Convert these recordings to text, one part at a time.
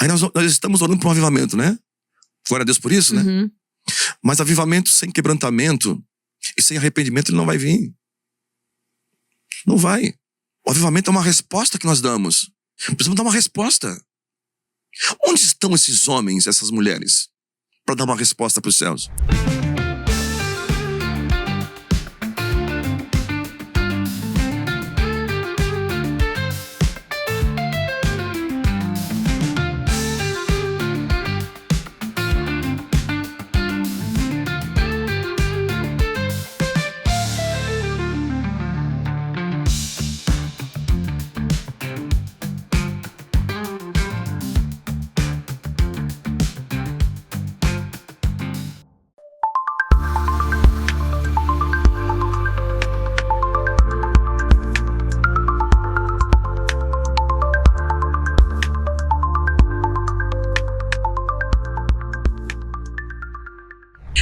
Aí nós estamos orando por um avivamento, né? Glória a Deus por isso, né? Uhum. Mas avivamento sem quebrantamento e sem arrependimento, ele não vai vir. Não vai. O avivamento é uma resposta que nós damos. Precisamos dar uma resposta. Onde estão esses homens, essas mulheres, para dar uma resposta para os céus?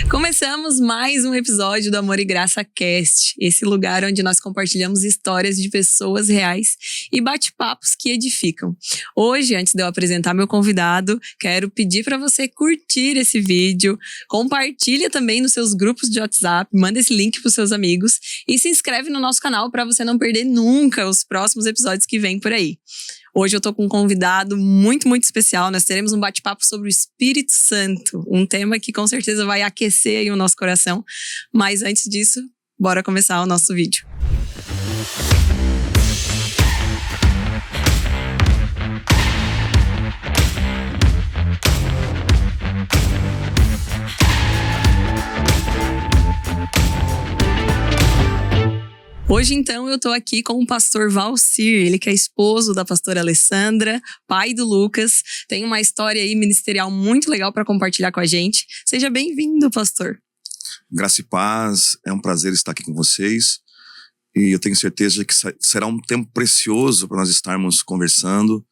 Começamos mais um episódio do Amor e Graça Cast, esse lugar onde nós compartilhamos histórias de pessoas reais e bate-papos que edificam. Hoje, antes de eu apresentar meu convidado, quero pedir para você curtir esse vídeo, compartilha também nos seus grupos de WhatsApp, manda esse link para os seus amigos e se inscreve no nosso canal para você não perder nunca os próximos episódios que vêm por aí. Hoje eu tô com um convidado muito, muito especial. Nós teremos um bate-papo sobre o Espírito Santo. Um tema que com certeza vai aquecer aí o nosso coração. Mas antes disso, bora começar o nosso vídeo. Hoje, então, eu tô aqui com o pastor Valcir, ele que é esposo da pastora Alessandra, pai do Lucas, tem uma história aí ministerial muito legal para compartilhar com a gente. Seja bem-vindo, pastor. Graça e paz, é um prazer estar aqui com vocês e eu tenho certeza que será um tempo precioso para nós estarmos conversando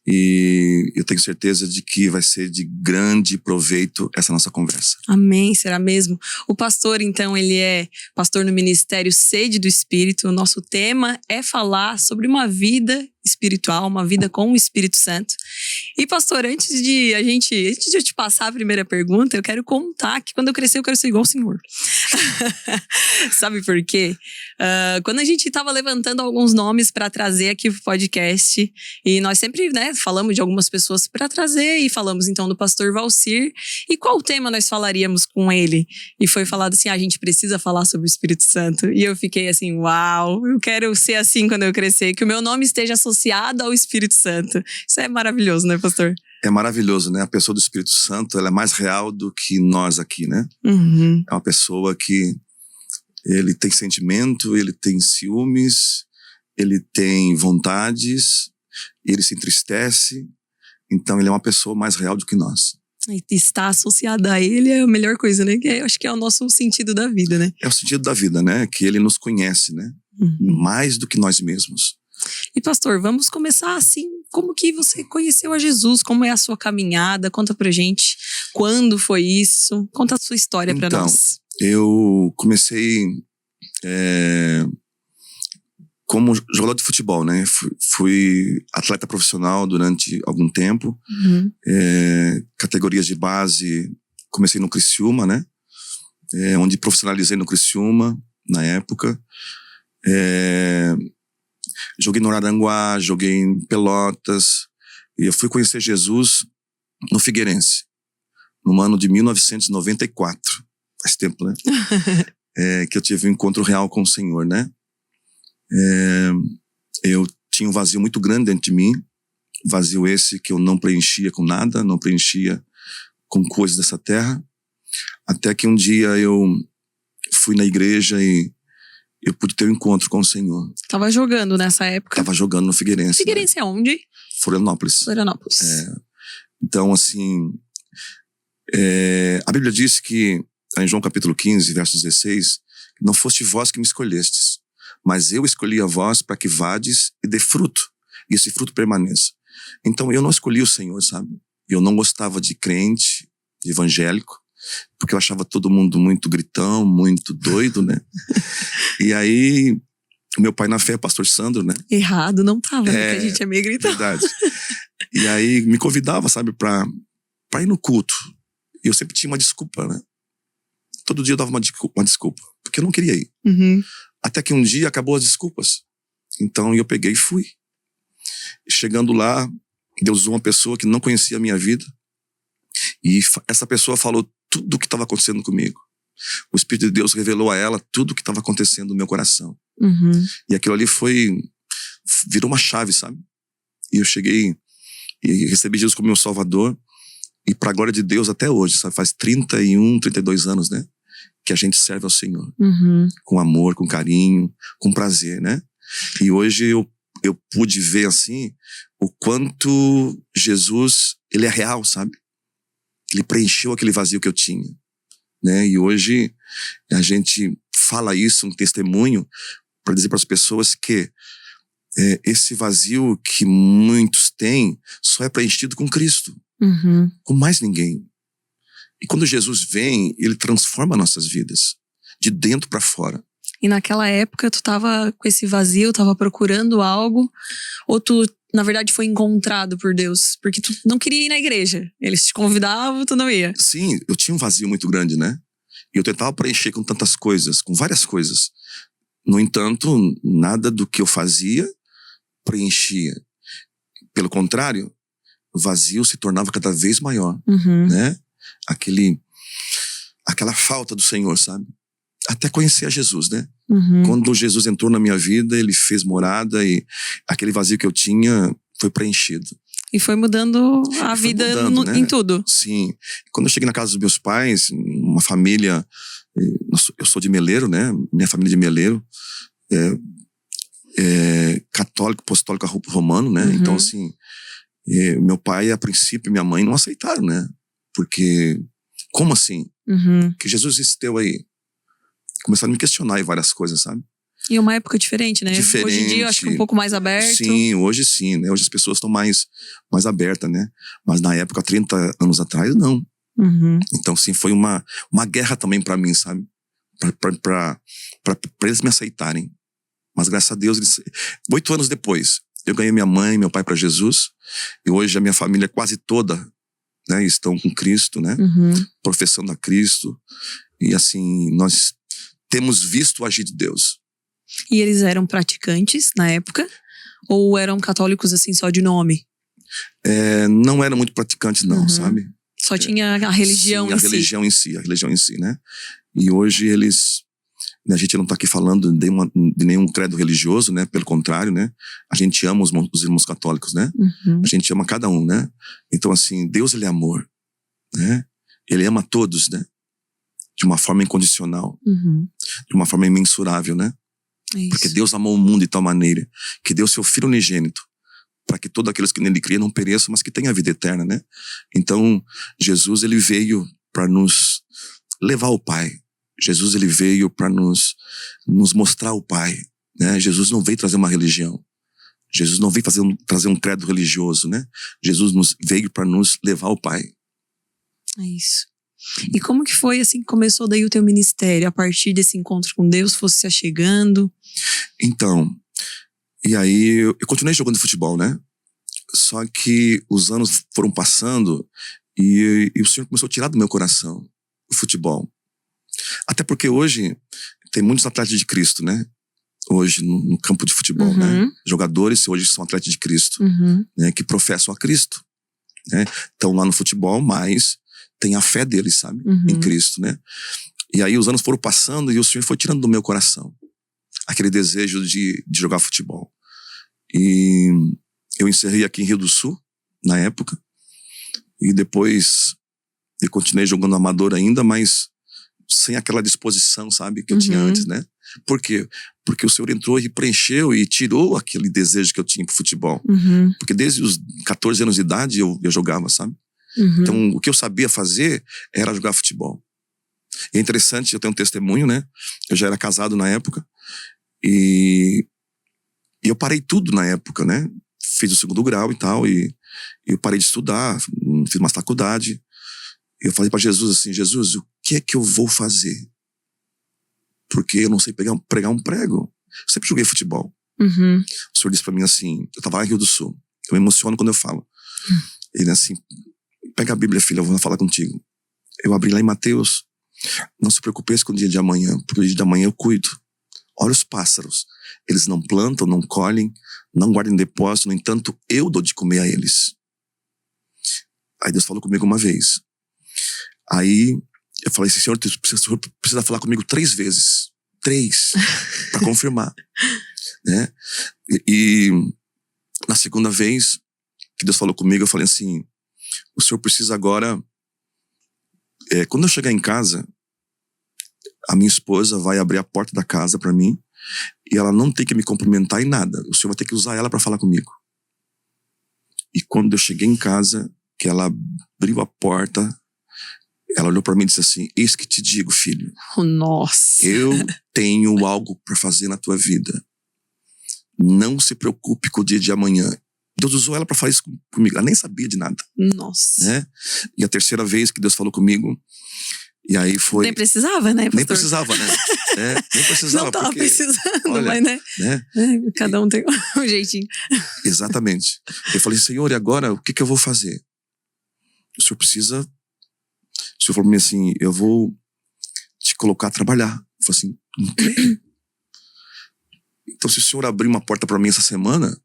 e eu tenho certeza de que vai ser de grande proveito essa nossa conversa. Amém, será mesmo? O pastor, então, ele é pastor no Ministério Sede do Espírito. O nosso tema é falar sobre uma vida espiritual, uma vida com o Espírito Santo. E pastor, antes de eu te passar a primeira pergunta, eu quero contar que quando eu crescer eu quero ser igual ao Senhor. Sabe por quê? Quando a gente estava levantando alguns nomes para trazer aqui pro podcast, e nós sempre, falamos de algumas pessoas para trazer, e falamos então do pastor Valcir, e qual tema nós falaríamos com ele? E foi falado assim, a gente precisa falar sobre o Espírito Santo. E eu fiquei assim, uau, eu quero ser assim quando eu crescer, que o meu nome esteja associado ao Espírito Santo. Isso é maravilhoso, né, pastor? É maravilhoso, né? A pessoa do Espírito Santo, ela é mais real do que nós aqui, né? Uhum. É uma pessoa que ele tem sentimento, ele tem ciúmes, ele tem vontades, ele se entristece. Então ele é uma pessoa mais real do que nós. E estar associado a ele é a melhor coisa, né? Eu acho que é o nosso sentido da vida, né? É o sentido da vida, né? Que ele nos conhece, né? Uhum. Mais do que nós mesmos. E pastor, vamos começar assim, como que você conheceu a Jesus? Como é a sua caminhada? Conta pra gente quando foi isso. Conta a sua história pra nós. Eu comecei como jogador de futebol, né? Fui atleta profissional durante algum tempo. Uhum. Categorias de base, comecei no Criciúma, né? Onde profissionalizei no Criciúma, na época. Joguei no Araranguá, joguei em Pelotas. E eu fui conhecer Jesus no Figueirense, no ano de 1994. Faz tempo, né? Que eu tive um encontro real com o Senhor, né? Eu tinha um vazio muito grande dentro de mim. Vazio esse que eu não preenchia com nada, não preenchia com coisas dessa terra. Até que um dia eu fui na igreja e eu pude ter um encontro com o Senhor. Tava jogando nessa época? Tava jogando no Figueirense. Figueirense, né? É onde? Florianópolis. Florianópolis. Então, assim, a Bíblia diz que, em João capítulo 15, verso 16, não foste vós que me escolhestes, mas eu escolhi a vós para que vades e dê fruto, e esse fruto permaneça. Então, eu não escolhi o Senhor, sabe? Eu não gostava de crente, de evangélico, porque eu achava todo mundo muito gritão, muito doido, né? E aí, O meu pai na fé, pastor Sandro, né? Errado não tava, né? Que a gente é meio gritão. Verdade. E aí me convidava, sabe, pra ir no culto. E eu sempre tinha uma desculpa, né? Todo dia eu dava uma desculpa, porque eu não queria ir. Uhum. Até que um dia acabou as desculpas. Então eu peguei e fui. Chegando lá, Deus usou uma pessoa que não conhecia a minha vida. E essa pessoa falou tudo o que estava acontecendo comigo. O Espírito de Deus revelou a ela tudo o que estava acontecendo no meu coração. Uhum. E aquilo ali virou uma chave, sabe? E eu cheguei e recebi Jesus como meu Salvador. E pra glória de Deus até hoje, sabe? Faz 31, 32 anos, né? Que a gente serve ao Senhor. Uhum. Com amor, com carinho, com prazer, né? E hoje eu pude ver, assim, o quanto Jesus, ele é real, sabe? Ele preencheu aquele vazio que eu tinha, né? E hoje a gente fala isso, um testemunho, para dizer para as pessoas que esse vazio que muitos têm só é preenchido com Cristo, Uhum. com mais ninguém. E quando Jesus vem, ele transforma nossas vidas, de dentro para fora. E naquela época tu tava com esse vazio, tava procurando algo, ou tu, na verdade, foi encontrado por Deus? Porque tu não queria ir na igreja. Eles te convidavam, tu não ia. Sim, eu tinha um vazio muito grande, né? E eu tentava preencher com tantas coisas, com várias coisas. No entanto, nada do que eu fazia preenchia. Pelo contrário, o vazio se tornava cada vez maior, Uhum. né? Aquela falta do Senhor, sabe? Até conhecer a Jesus, né? Uhum. Quando Jesus entrou na minha vida, ele fez morada e aquele vazio que eu tinha foi preenchido. E foi mudando a vida mudando, né? em tudo. Sim. Quando eu cheguei na casa dos meus pais, uma família, eu sou de Meleiro, né? Minha família de Meleiro, católico, apostólico romano, né? Uhum. Então, assim, meu pai, a princípio, e minha mãe não aceitaram, né? Porque, como assim? Uhum. Que Jesus esteu aí? Começaram a me questionar em várias coisas, sabe? E uma época diferente, né? Diferente. Hoje em dia eu acho que um pouco mais aberto. Sim, hoje sim, né? Hoje as pessoas estão mais abertas, né? Mas na época, 30 anos atrás, não. Uhum. Então, sim, foi uma guerra também pra mim, sabe? Pra eles me aceitarem. Mas graças a Deus, 8 anos depois, eu ganhei minha mãe e meu pai pra Jesus. E hoje a minha família quase toda, né, estão com Cristo, né? Uhum. Professando a Cristo. E assim, nós temos visto o agir de Deus. E eles eram praticantes na época? Ou eram católicos assim só de nome? Não eram muito praticantes não, Uhum. sabe? Só tinha a religião Sim, em a si. religião em si, né? E hoje a gente não tá aqui falando de nenhum credo religioso, né? Pelo contrário, né? A gente ama os irmãos católicos, né? Uhum. A gente ama cada um, né? Então, assim, Deus, ele é amor, né? Ele ama todos, né? De uma forma incondicional, Uhum. de uma forma imensurável, né? É isso. Porque Deus amou o mundo de tal maneira que deu seu Filho unigênito para que todos aqueles que nele criam não pereçam, mas que tenham a vida eterna, né? Então, Jesus, ele veio para nos levar ao Pai. Jesus, ele veio para nos mostrar o Pai, né? Jesus não veio trazer uma religião. Jesus não veio trazer um credo religioso, né? Jesus veio para nos levar ao Pai. É isso. E como que foi, assim, que começou daí o teu ministério? A partir desse encontro com Deus, fosse se achegando? Então, e aí eu continuei jogando futebol, né? Só que os anos foram passando e o Senhor começou a tirar do meu coração o futebol. Até porque hoje tem muitos atletas de Cristo, né? Hoje no campo de futebol, Uhum. né? Jogadores hoje são atletas de Cristo, Uhum. né? Que professam a Cristo, né? Estão lá no futebol, mas tem a fé deles, sabe? Uhum. Em Cristo, né? E aí os anos foram passando e o Senhor foi tirando do meu coração aquele desejo de jogar futebol. E eu encerrei aqui em Rio do Sul, na época, e depois eu continuei jogando amador ainda, mas sem aquela disposição, sabe, que eu tinha antes, né? Por quê? Porque o Senhor entrou e preencheu e tirou aquele desejo que eu tinha pro futebol. Uhum. Porque desde os 14 anos de idade eu jogava, sabe? Uhum. Então o que eu sabia fazer era jogar futebol. E é interessante, eu tenho um testemunho, né? Eu já era casado na época e eu parei tudo na época, né? Fiz o 2º grau e tal, e eu parei de estudar, fiz uma faculdade. Eu falei para Jesus assim, Jesus, o que é que eu vou fazer? Porque eu não sei pregar um prego. Eu sempre joguei futebol. Uhum. O senhor disse pra mim assim, eu tava lá em Rio do Sul. Eu me emociono quando eu falo. Ele assim, pega a Bíblia, filha, eu vou falar contigo. Eu abri lá em Mateus. Não se preocupe com o dia de amanhã, porque o dia de amanhã eu cuido. Olha os pássaros. Eles não plantam, não colhem, não guardam depósito. No entanto, eu dou de comer a eles. Aí Deus falou comigo uma vez. Aí eu falei assim, Senhor, o senhor precisa falar comigo 3 vezes. 3. Pra confirmar. Né? E na segunda vez que Deus falou comigo, eu falei assim, o senhor precisa agora... quando eu chegar em casa, a minha esposa vai abrir a porta da casa pra mim e ela não tem que me cumprimentar em nada. O senhor vai ter que usar ela pra falar comigo. E quando eu cheguei em casa, que ela abriu a porta, ela olhou pra mim e disse assim, eis que te digo, filho. Nossa. Eu tenho algo pra fazer na tua vida. Não se preocupe com o dia de amanhã. Deus usou ela pra falar isso comigo. Ela nem sabia de nada. Nossa. Né? E a terceira vez que Deus falou comigo, e aí foi... Nem precisava, né, pastor? Nem precisava, né? Nem precisava. Não tava porque, precisando, olha, mas né? Cada um tem um jeitinho. Exatamente. Eu falei, Senhor, e agora o que eu vou fazer? O senhor precisa... O senhor falou pra mim assim, eu vou te colocar a trabalhar. Eu falei assim, não creio. Então se o senhor abrir uma porta pra mim essa semana,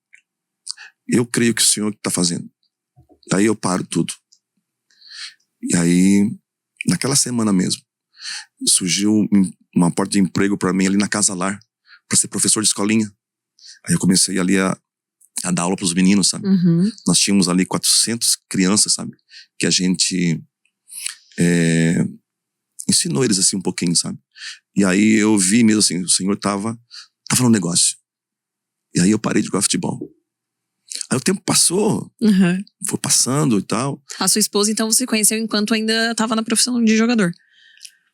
eu creio que o senhor tá fazendo. Aí eu paro tudo. E aí, naquela semana mesmo, surgiu uma porta de emprego pra mim ali na Casa Lar, pra ser professor de escolinha. Aí eu comecei ali a dar aula pros meninos, sabe? Uhum. Nós tínhamos ali 400 crianças, sabe? Que a gente ensinou eles assim um pouquinho, sabe? E aí eu vi mesmo assim, o Senhor tava no negócio. E aí eu parei de jogar futebol. Aí o tempo passou, Uhum. foi passando e tal. A sua esposa, então, você conheceu enquanto ainda estava na profissão de jogador?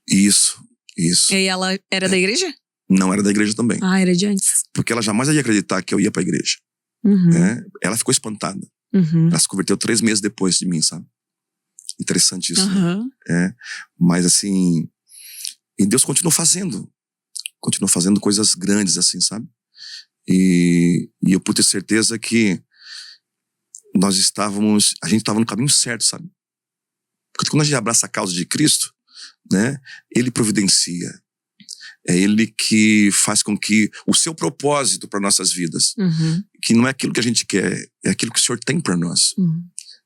Isso. E aí ela era da igreja? Não era da igreja também. Ah, era de antes. Porque ela jamais ia acreditar que eu ia pra igreja. Uhum. Né? Ela ficou espantada. Uhum. Ela se converteu 3 meses depois de mim, sabe? Interessante isso. Uhum. Né? Mas assim... E Deus continuou fazendo. Continuou fazendo coisas grandes, assim, sabe? E eu pude ter certeza que a gente estava no caminho certo, sabe? Porque quando a gente abraça a causa de Cristo, né? Ele providencia. É Ele que faz com que o seu propósito para nossas vidas, Uhum. que não é aquilo que a gente quer, é aquilo que o Senhor tem para nós. Uhum.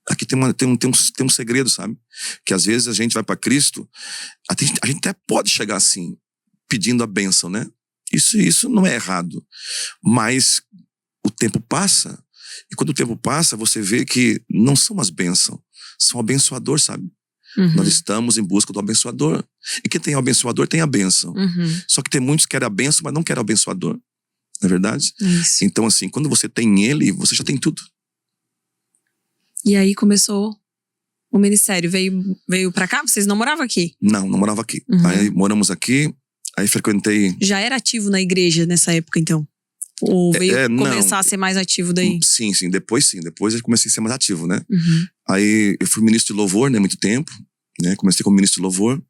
Aqui tem um segredo, sabe? Que às vezes a gente vai para Cristo, a gente até pode chegar assim, pedindo a bênção, né? Isso não é errado. Mas o tempo passa, e quando o tempo passa, você vê que não são as bênçãos, são o abençoador, sabe? Uhum. Nós estamos em busca do abençoador. E quem tem o abençoador tem a bênção. Uhum. Só que tem muitos que querem a bênção, mas não querem o abençoador. Não é verdade? Isso. Então, assim, quando você tem ele, você já tem tudo. E aí começou o ministério. Veio pra cá? Vocês não moravam aqui? Não morava aqui. Uhum. Aí moramos aqui, aí frequentei... Já era ativo na igreja nessa época, então? Ou veio começar não. a ser mais ativo daí? Sim. Depois eu comecei a ser mais ativo, né? Uhum. Aí eu fui ministro de louvor, né? Muito tempo, né? Comecei como ministro de louvor,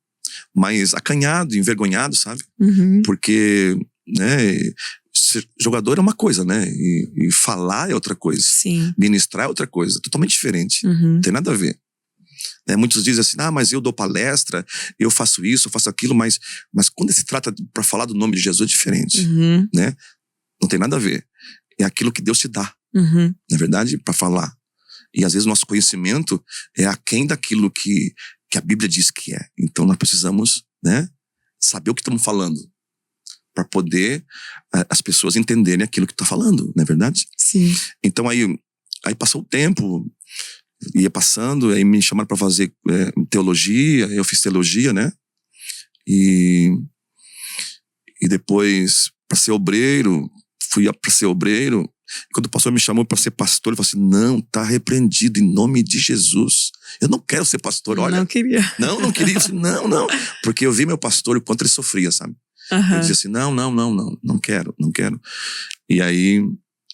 mas acanhado, envergonhado, sabe? Uhum. Porque, né? Ser jogador é uma coisa, né? E falar é outra coisa. Sim. Ministrar é outra coisa, totalmente diferente. Uhum. Não tem nada a ver. Né? Muitos dizem assim, mas eu dou palestra, eu faço isso, eu faço aquilo, mas quando se trata para falar do nome de Jesus é diferente, Uhum. né? Não tem nada a ver. É aquilo que Deus te dá, Uhum. na verdade, para falar. E às vezes o nosso conhecimento é aquém daquilo que a Bíblia diz que é. Então nós precisamos, né, saber o que estamos falando, para poder as pessoas entenderem aquilo que está falando, não é verdade? Sim. Então aí passou o tempo, ia passando, aí me chamaram para fazer teologia, eu fiz teologia, né? E depois, para ser obreiro, fui para ser obreiro. E quando o pastor me chamou para ser pastor, ele falou assim, não, tá repreendido em nome de Jesus. Eu não quero ser pastor, olha. Não queria. Não queria. Eu disse, não. Porque eu vi meu pastor e o quanto ele sofria, sabe? Uhum. Eu dizia assim, não quero. E aí,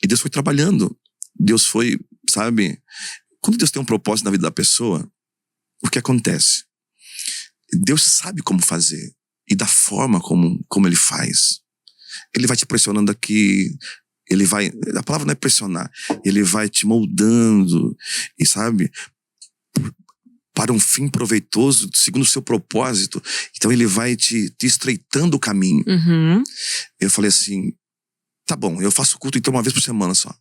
Deus foi trabalhando. Deus foi, sabe? Quando Deus tem um propósito na vida da pessoa, o que acontece? Deus sabe como fazer e da forma como ele faz. Ele vai te pressionando aqui, a palavra não é pressionar, ele vai te moldando, e sabe, para um fim proveitoso, segundo o seu propósito. Então ele vai te estreitando o caminho. Uhum. Eu falei assim, tá bom, eu faço culto então uma vez por semana só,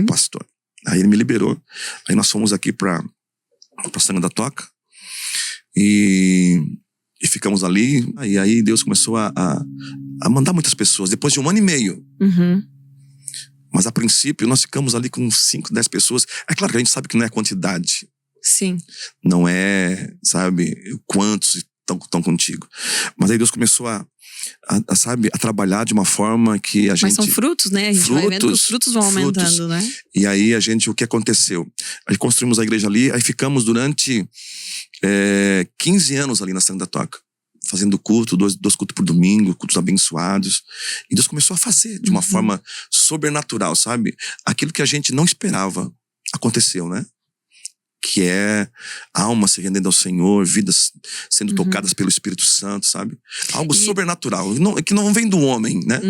pastor. Aí ele me liberou, aí nós fomos aqui pra Sanga da Toca, e ficamos ali, e aí Deus começou a mandar muitas pessoas, depois de 1 ano e meio. Mas a princípio nós ficamos ali com 5, 10 pessoas. É claro que a gente sabe que não é a quantidade. Sim. Não é, sabe, quantos estão contigo. Mas aí Deus começou a trabalhar de uma forma que a gente... Mas são frutos, né? A gente vai vendo que os frutos vão aumentando, né? E aí o que aconteceu? Aí construímos a igreja ali, aí ficamos durante 15 anos ali na Sanga da Toca, fazendo culto, 2 cultos por domingo, cultos abençoados. E Deus começou a fazer de uma forma sobrenatural, sabe? Aquilo que a gente não esperava aconteceu, né? Que é almas se rendendo ao Senhor, vidas sendo tocadas pelo Espírito Santo, sabe? Algo sobrenatural, que não vem do homem, né?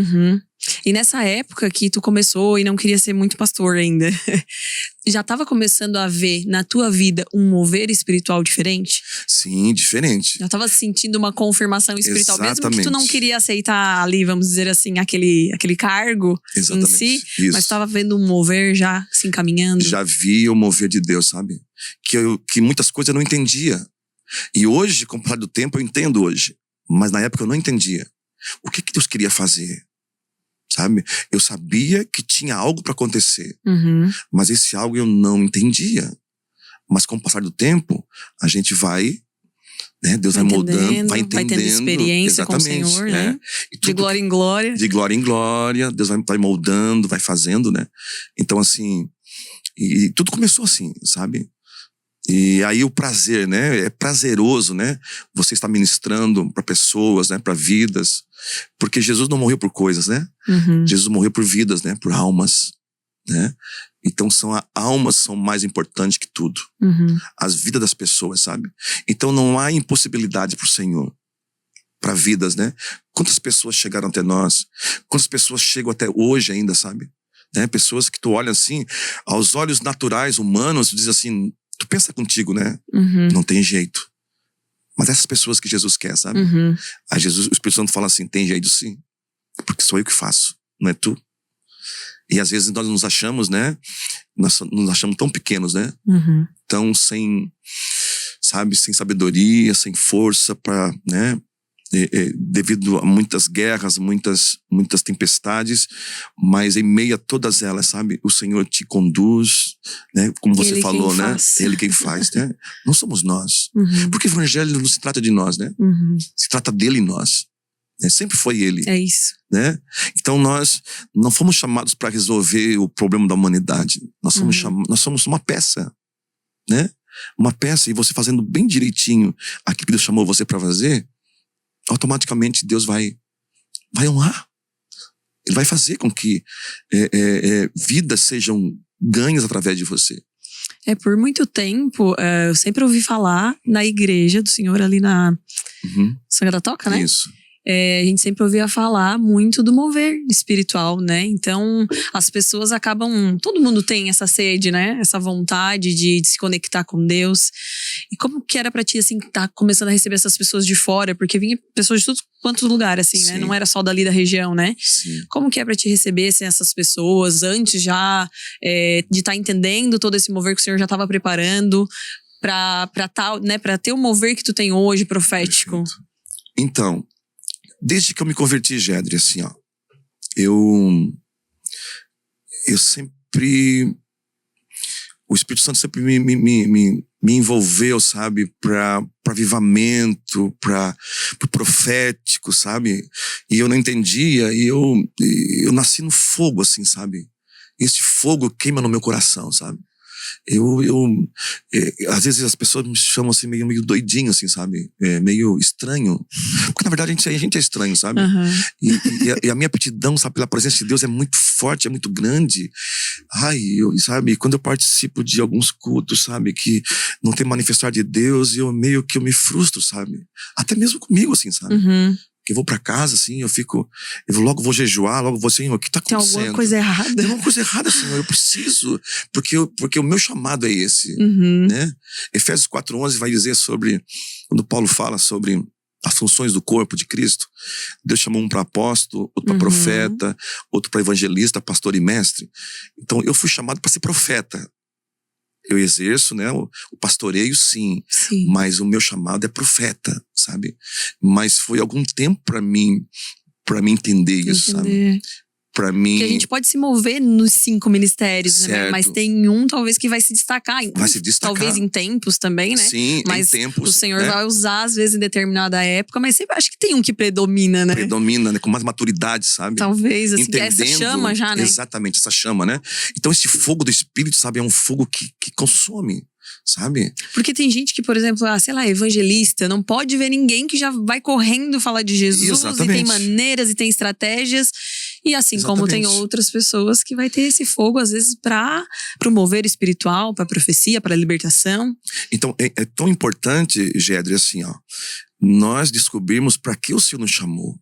E nessa época que tu começou e não queria ser muito pastor ainda, já estava começando a ver na tua vida um mover espiritual diferente? Sim, diferente. Já estava sentindo uma confirmação espiritual, Exatamente. mesmo que tu não queria aceitar ali, vamos dizer assim, aquele cargo Exatamente. em si, Isso. mas estava vendo um mover já se encaminhando? Já vi o mover de Deus, sabe? Que muitas coisas eu não entendia. E hoje, com o passar do tempo, eu entendo hoje. Mas na época eu não entendia. O que Deus queria fazer? Sabe? Eu sabia que tinha algo para acontecer. Mas esse algo eu não entendia. Mas com o passar do tempo, a gente vai, né? Deus vai moldando, vai entendendo. Vai tendo experiência com o Senhor, né? De glória em glória. De glória em glória. Deus vai moldando, vai fazendo, né? Então assim, e tudo começou assim, sabe? E aí o prazer, né? É prazeroso, né? Você está ministrando para pessoas, né? Para vidas. Porque Jesus não morreu por coisas, né? Jesus morreu por vidas, né? Por almas, né? Então almas são mais importantes que tudo. As vidas das pessoas, sabe? Então não há impossibilidade pro Senhor. Para vidas, né? Quantas pessoas chegaram até nós? Quantas pessoas chegam até hoje ainda, sabe? Né? Pessoas que tu olha assim, aos olhos naturais, humanos, tu diz assim, tu pensa contigo, né? Não tem jeito. Mas essas pessoas que Jesus quer, sabe? Aí o Espírito Santo fala assim, tem jeito sim. Porque sou eu que faço, não é tu. E às vezes nós nos achamos, né? Nós nos achamos tão pequenos, né? Tão sem sabedoria, sem força para, né? Devido a muitas guerras, muitas tempestades, mas em meio a todas elas, sabe, o Senhor te conduz, né, como você Ele falou, né, faz. Ele quem faz, né, não somos nós, porque o Evangelho não se trata de nós, né, se trata dele em nós, né? Sempre foi ele, é isso, né, então nós não fomos chamados para resolver o problema da humanidade, nós somos uma peça, né, uma peça, e você fazendo bem direitinho aquilo que Deus chamou você para fazer, automaticamente Deus vai honrar. Ele vai fazer com que vidas sejam ganhas através de você. Por muito tempo, eu sempre ouvi falar na igreja do Senhor ali na Sanga da Toca, né? Isso. A gente sempre ouvia falar muito do mover espiritual, né? Então, as pessoas acabam... Todo mundo tem essa sede, né? Essa vontade de se conectar com Deus. E como que era pra ti, assim, tá começando a receber essas pessoas de fora? Porque vinha pessoas de tudo quanto lugar, assim, né? Não era só dali da região, né? Sim. Como que é pra te receber, assim, essas pessoas antes já de estar entendendo todo esse mover que o Senhor já estava preparando pra tal, né? Pra ter o mover que tu tem hoje, profético? Perfeito. Então, desde que eu me converti, Gedri, assim, ó, eu sempre... O Espírito Santo sempre me envolveu, sabe, para avivamento, para o profético, sabe? E eu não entendia, e eu nasci no fogo, assim, sabe? Esse fogo queima no meu coração, sabe? Às vezes as pessoas me chamam assim meio doidinho, assim, sabe? Meio estranho. Porque na verdade a gente é estranho, sabe? E a minha aptidão, sabe, pela presença de Deus é muito forte, é muito grande. Sabe? Quando eu participo de alguns cultos, sabe, que não tem manifestar de Deus, eu me frustro, sabe? Até mesmo comigo, assim, sabe? Que eu vou pra casa, assim, eu logo vou jejuar, logo vou, Senhor, o que tá Tem acontecendo? alguma coisa errada. Tem alguma coisa errada, Senhor, eu preciso, porque o meu chamado é esse, Uhum. né? Efésios 4:11 vai dizer sobre, quando Paulo fala sobre as funções do corpo de Cristo, Deus chamou um para apóstolo, outro para profeta, outro para evangelista, pastor e mestre. Então eu fui chamado para ser profeta. Eu exerço, né, o pastoreio, sim, mas o meu chamado é profeta, sabe? Mas foi algum tempo para mim entender isso, sabe? Para mim. Porque a gente pode se mover nos 5 ministérios, né? Mas tem um talvez que vai se destacar. Vai se destacar. Talvez em tempos também, né? Sim, mas em tempos. O Senhor, né, vai usar, às vezes, em determinada época, mas sempre acho que tem um que predomina, né? Predomina, né? Com mais maturidade, sabe? Talvez, assim, que é essa chama já, né? Exatamente, essa chama, né? Então esse fogo do Espírito, sabe, é um fogo que consome, sabe? Porque tem gente que, por exemplo, sei lá, evangelista, não pode ver ninguém que já vai correndo falar de Jesus. Exatamente. E tem maneiras e tem estratégias. E assim como tem outras pessoas que vai ter esse fogo, às vezes, para o mover espiritual, para profecia, para libertação. Então, é tão importante, Gedre, assim, ó, nós descobrirmos para que o Senhor nos chamou.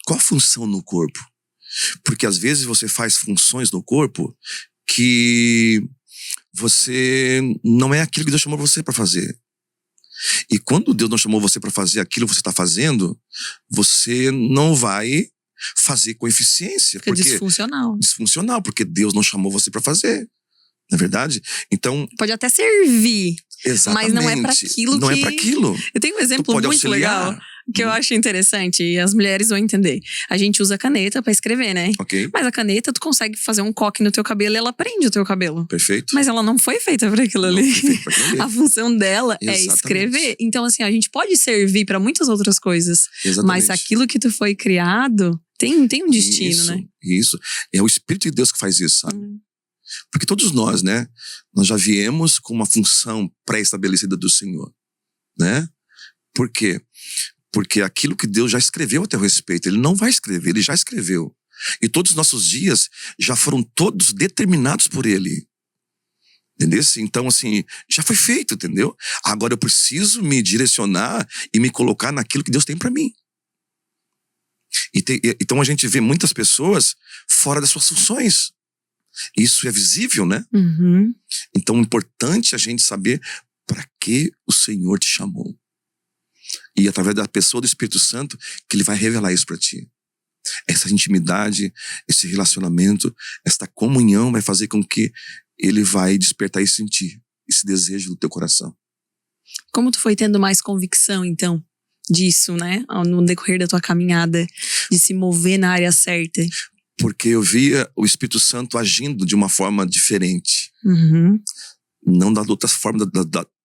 Qual a função no corpo? Porque às vezes você faz funções no corpo que você não é aquilo que Deus chamou você para fazer. E quando Deus não chamou você para fazer aquilo que você está fazendo, você não vai fazer com eficiência. Fica disfuncional. Disfuncional, porque Deus não chamou você para fazer. Não é verdade? Então. Pode até servir. Exatamente. Mas não é para aquilo. Não é para aquilo. Eu tenho um exemplo muito auxiliar. legal que eu acho interessante e as mulheres vão entender. A gente usa caneta para escrever, né? Ok. Mas a caneta, tu consegue fazer um coque no teu cabelo e ela prende o teu cabelo. Perfeito. Mas ela não foi feita para aquilo ali. A função dela Exatamente. é escrever. Então, assim, a gente pode servir para muitas outras coisas. Exatamente. Mas aquilo que tu foi criado tem um destino, isso, né? Isso. É o Espírito de Deus que faz isso, sabe? Porque todos nós, né? Nós já viemos com uma função pré-estabelecida do Senhor, né? Por quê? Porque aquilo que Deus já escreveu a teu respeito, Ele não vai escrever, Ele já escreveu. E todos os nossos dias já foram todos determinados por Ele. Entendeu? Então, assim, já foi feito, entendeu? Agora eu preciso me direcionar e me colocar naquilo que Deus tem para mim. Então a gente vê muitas pessoas fora das suas funções. Isso é visível, né? Uhum. Então é importante a gente saber para que o Senhor te chamou. E através da pessoa do Espírito Santo que Ele vai revelar isso para ti. Essa intimidade, esse relacionamento, esta comunhão vai fazer com que Ele vai despertar isso em ti, esse desejo do teu coração. Como tu foi tendo mais convicção, então, disso, né? No decorrer da tua caminhada, de se mover na área certa? Porque eu via o Espírito Santo agindo de uma forma diferente. Uhum. Não da outra forma,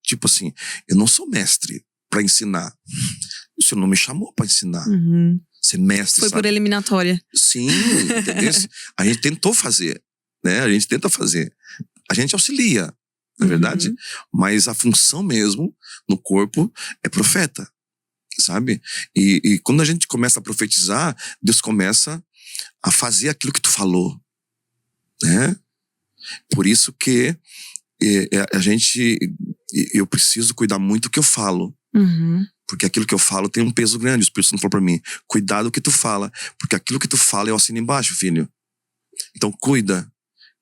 tipo assim, eu não sou mestre para ensinar. O Senhor não me chamou para ensinar. Uhum. Ser mestre, foi sabe? Por eliminatória. Sim, entendeu? A gente tentou fazer, né? A gente tenta fazer. A gente auxilia, não é verdade? Mas a função mesmo no corpo é profeta, sabe? E quando a gente começa a profetizar, Deus começa a fazer aquilo que tu falou, né? Por isso que eu preciso cuidar muito do que eu falo. Uhum. Porque aquilo que eu falo tem um peso grande. O Espírito Santo falou pra mim, cuidado do que tu fala, porque aquilo que tu fala eu assino embaixo, filho. Então cuida,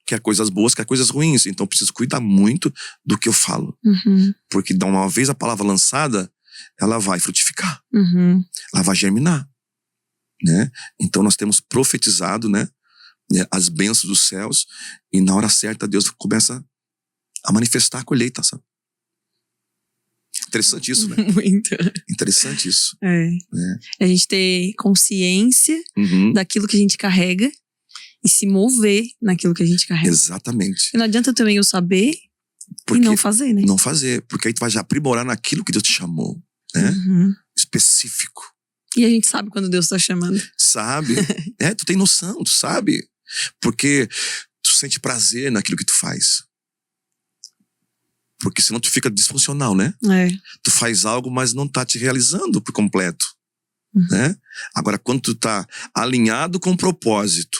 quer coisas boas, quer coisas ruins. Então eu preciso cuidar muito do que eu falo. Uhum. Porque uma vez a palavra lançada, ela vai frutificar. Uhum. Ela vai germinar, né? Então nós temos profetizado, né, as bênçãos dos céus, e na hora certa Deus começa a manifestar a colheita, sabe? Interessante isso, né? Muito. Interessante isso. É. A gente ter consciência daquilo que a gente carrega e se mover naquilo que a gente carrega. Exatamente. E não adianta também eu saber e não fazer, né? Não fazer, porque aí tu vai já aprimorar naquilo que Deus te chamou, né? Específico. E a gente sabe quando Deus tá chamando. Sabe? Tu tem noção, tu sabe. Porque tu sente prazer naquilo que tu faz. Porque senão tu fica disfuncional, né? Tu faz algo, mas não tá te realizando por completo, né? Agora, quando tu tá alinhado com o propósito,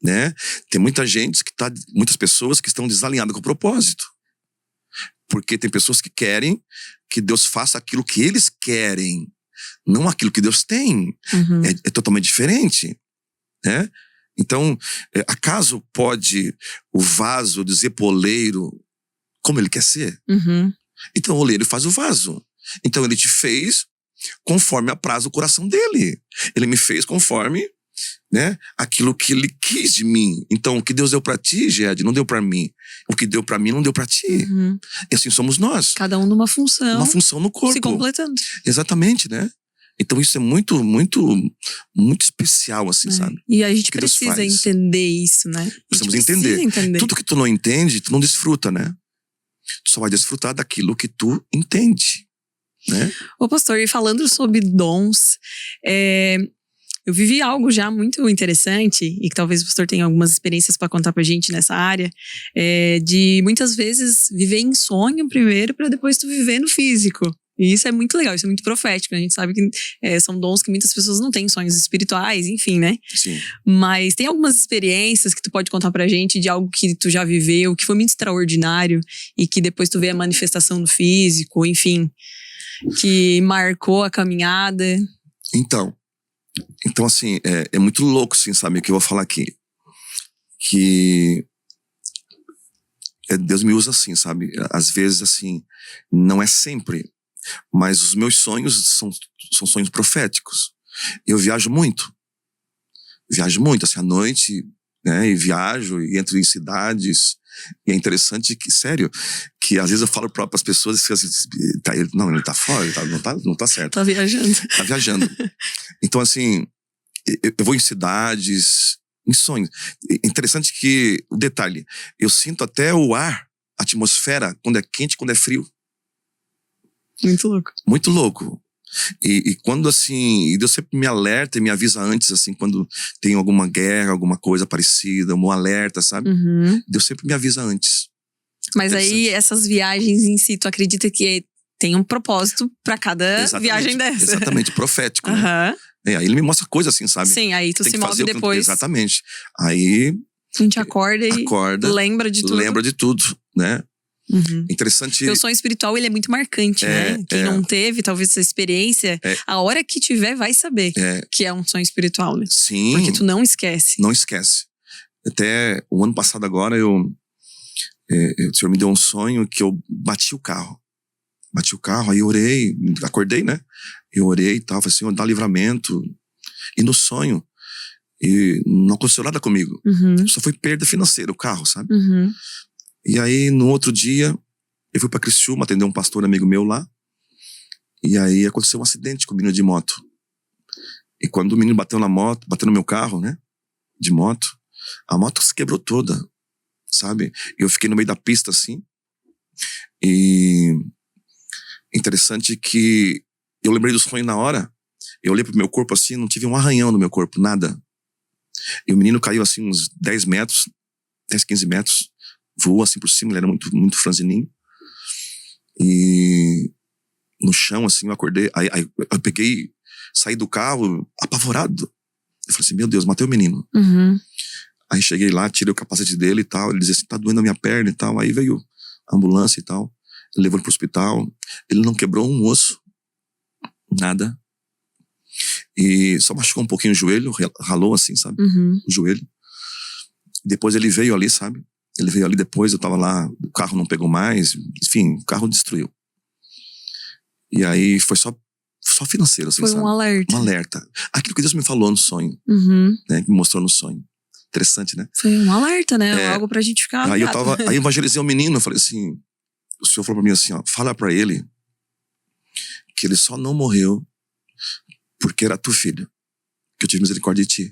né? Tem muitas pessoas que estão desalinhadas com o propósito. Porque tem pessoas que querem que Deus faça aquilo que eles querem. não aquilo que Deus tem. Uhum. É totalmente diferente, né? Então, acaso pode o vaso dizer pro oleiro como ele quer ser? Uhum. Então o oleiro faz o vaso. Então ele te fez conforme apraz o coração dele. Ele me fez conforme, né, aquilo que ele quis de mim. Então o que Deus deu pra ti, Gede, não deu pra mim. O que deu pra mim não deu pra ti. Uhum. E assim somos nós. Cada um numa função. Uma função no corpo. Se completando. Exatamente, né? Então isso é muito, muito, muito especial, assim, sabe? E a gente que Deus precisa faz. entender isso, né? Precisamos a gente precisa entender. Tudo que tu não entende, tu não desfruta, né? Tu só vai desfrutar daquilo que tu entende, né? Ô pastor, e falando sobre dons, eu vivi algo já muito interessante, e que talvez o pastor tenha algumas experiências para contar pra gente nessa área, de muitas vezes viver em sonho primeiro, para depois tu viver no físico. E isso é muito legal, isso é muito profético. A gente sabe que são dons que muitas pessoas não têm, sonhos espirituais, enfim, né? Sim. Mas tem algumas experiências que tu pode contar pra gente de algo que tu já viveu, que foi muito extraordinário e que depois tu vê a manifestação no físico, enfim, que marcou a caminhada. Então assim, é muito louco, assim, sabe, o que eu vou falar aqui. Que Deus me usa assim, sabe? Às vezes, assim, não é sempre. Mas os meus sonhos são sonhos proféticos. Eu viajo muito. Assim, à noite, né? E viajo, e entro em cidades. E é interessante que, sério, que às vezes eu falo para as pessoas que assim, ele tá fora, não tá certo. Tá viajando. Tá viajando. Então, assim, eu vou em cidades, em sonhos. Interessante que, o detalhe, eu sinto até o ar, a atmosfera, quando é quente, quando é frio. Muito louco. Muito louco. E quando assim, Deus sempre me alerta e me avisa antes, assim, quando tem alguma guerra, alguma coisa parecida, um alerta, sabe? Uhum. Deus sempre me avisa antes. Mas aí, essas viagens em si, tu acredita que tem um propósito pra cada viagem dessa? Exatamente, profético, né? Uhum. Aí ele me mostra coisas assim, sabe? Sim, aí tu tem se que move depois. Exatamente. Aí a gente acorda e lembra de tudo. Lembra de tudo, né? Uhum. Interessante. Porque o sonho espiritual, ele é muito marcante, né? Quem não teve, talvez, essa experiência, a hora que tiver vai saber que é um sonho espiritual, né? Sim. Porque tu não esquece. Não esquece. Até o ano passado agora, o Senhor me deu um sonho que eu bati o carro. Aí eu orei, acordei, né? Eu orei e tal, falei, Senhor, dá livramento. E no sonho, e não aconteceu nada comigo. Uhum. Só foi perda financeira, o carro, sabe? Uhum. E aí, no outro dia, eu fui pra Criciúma atender um pastor amigo meu lá. E aí aconteceu um acidente com o menino de moto. E quando o menino bateu no meu carro, né? De moto, a moto se quebrou toda, sabe? Eu fiquei no meio da pista, assim. E interessante que eu lembrei do sonho na hora. Eu olhei pro meu corpo assim, não tive um arranhão no meu corpo, nada. E o menino caiu assim uns 10 metros, 10, 15 metros. Voou assim por cima, ele era muito, muito franzininho. E no chão, assim, eu acordei. Aí eu peguei, saí do carro, apavorado. Eu falei assim, meu Deus, matei o menino. Uhum. Aí cheguei lá, tirei o capacete dele e tal. Ele dizia assim, tá doendo a minha perna e tal. Aí veio a ambulância e tal. Ele levou ele pro hospital. Ele não quebrou um osso. Nada. E só machucou um pouquinho o joelho, ralou assim, sabe? Uhum. O joelho. Depois ele veio ali, sabe? Ele veio ali depois, eu tava lá, o carro não pegou mais, enfim, o carro destruiu. E aí foi só financeiro, assim, foi sabe? Um alerta. Um alerta. Aquilo que Deus me falou no sonho, uhum. né? Que me mostrou no sonho. Interessante, né? Foi um alerta, né? Algo pra gente ficar aí eu evangelizei o menino, eu falei assim, o Senhor falou pra mim assim, ó, fala pra ele que ele só não morreu porque era tu filho, que eu tive misericórdia de ti.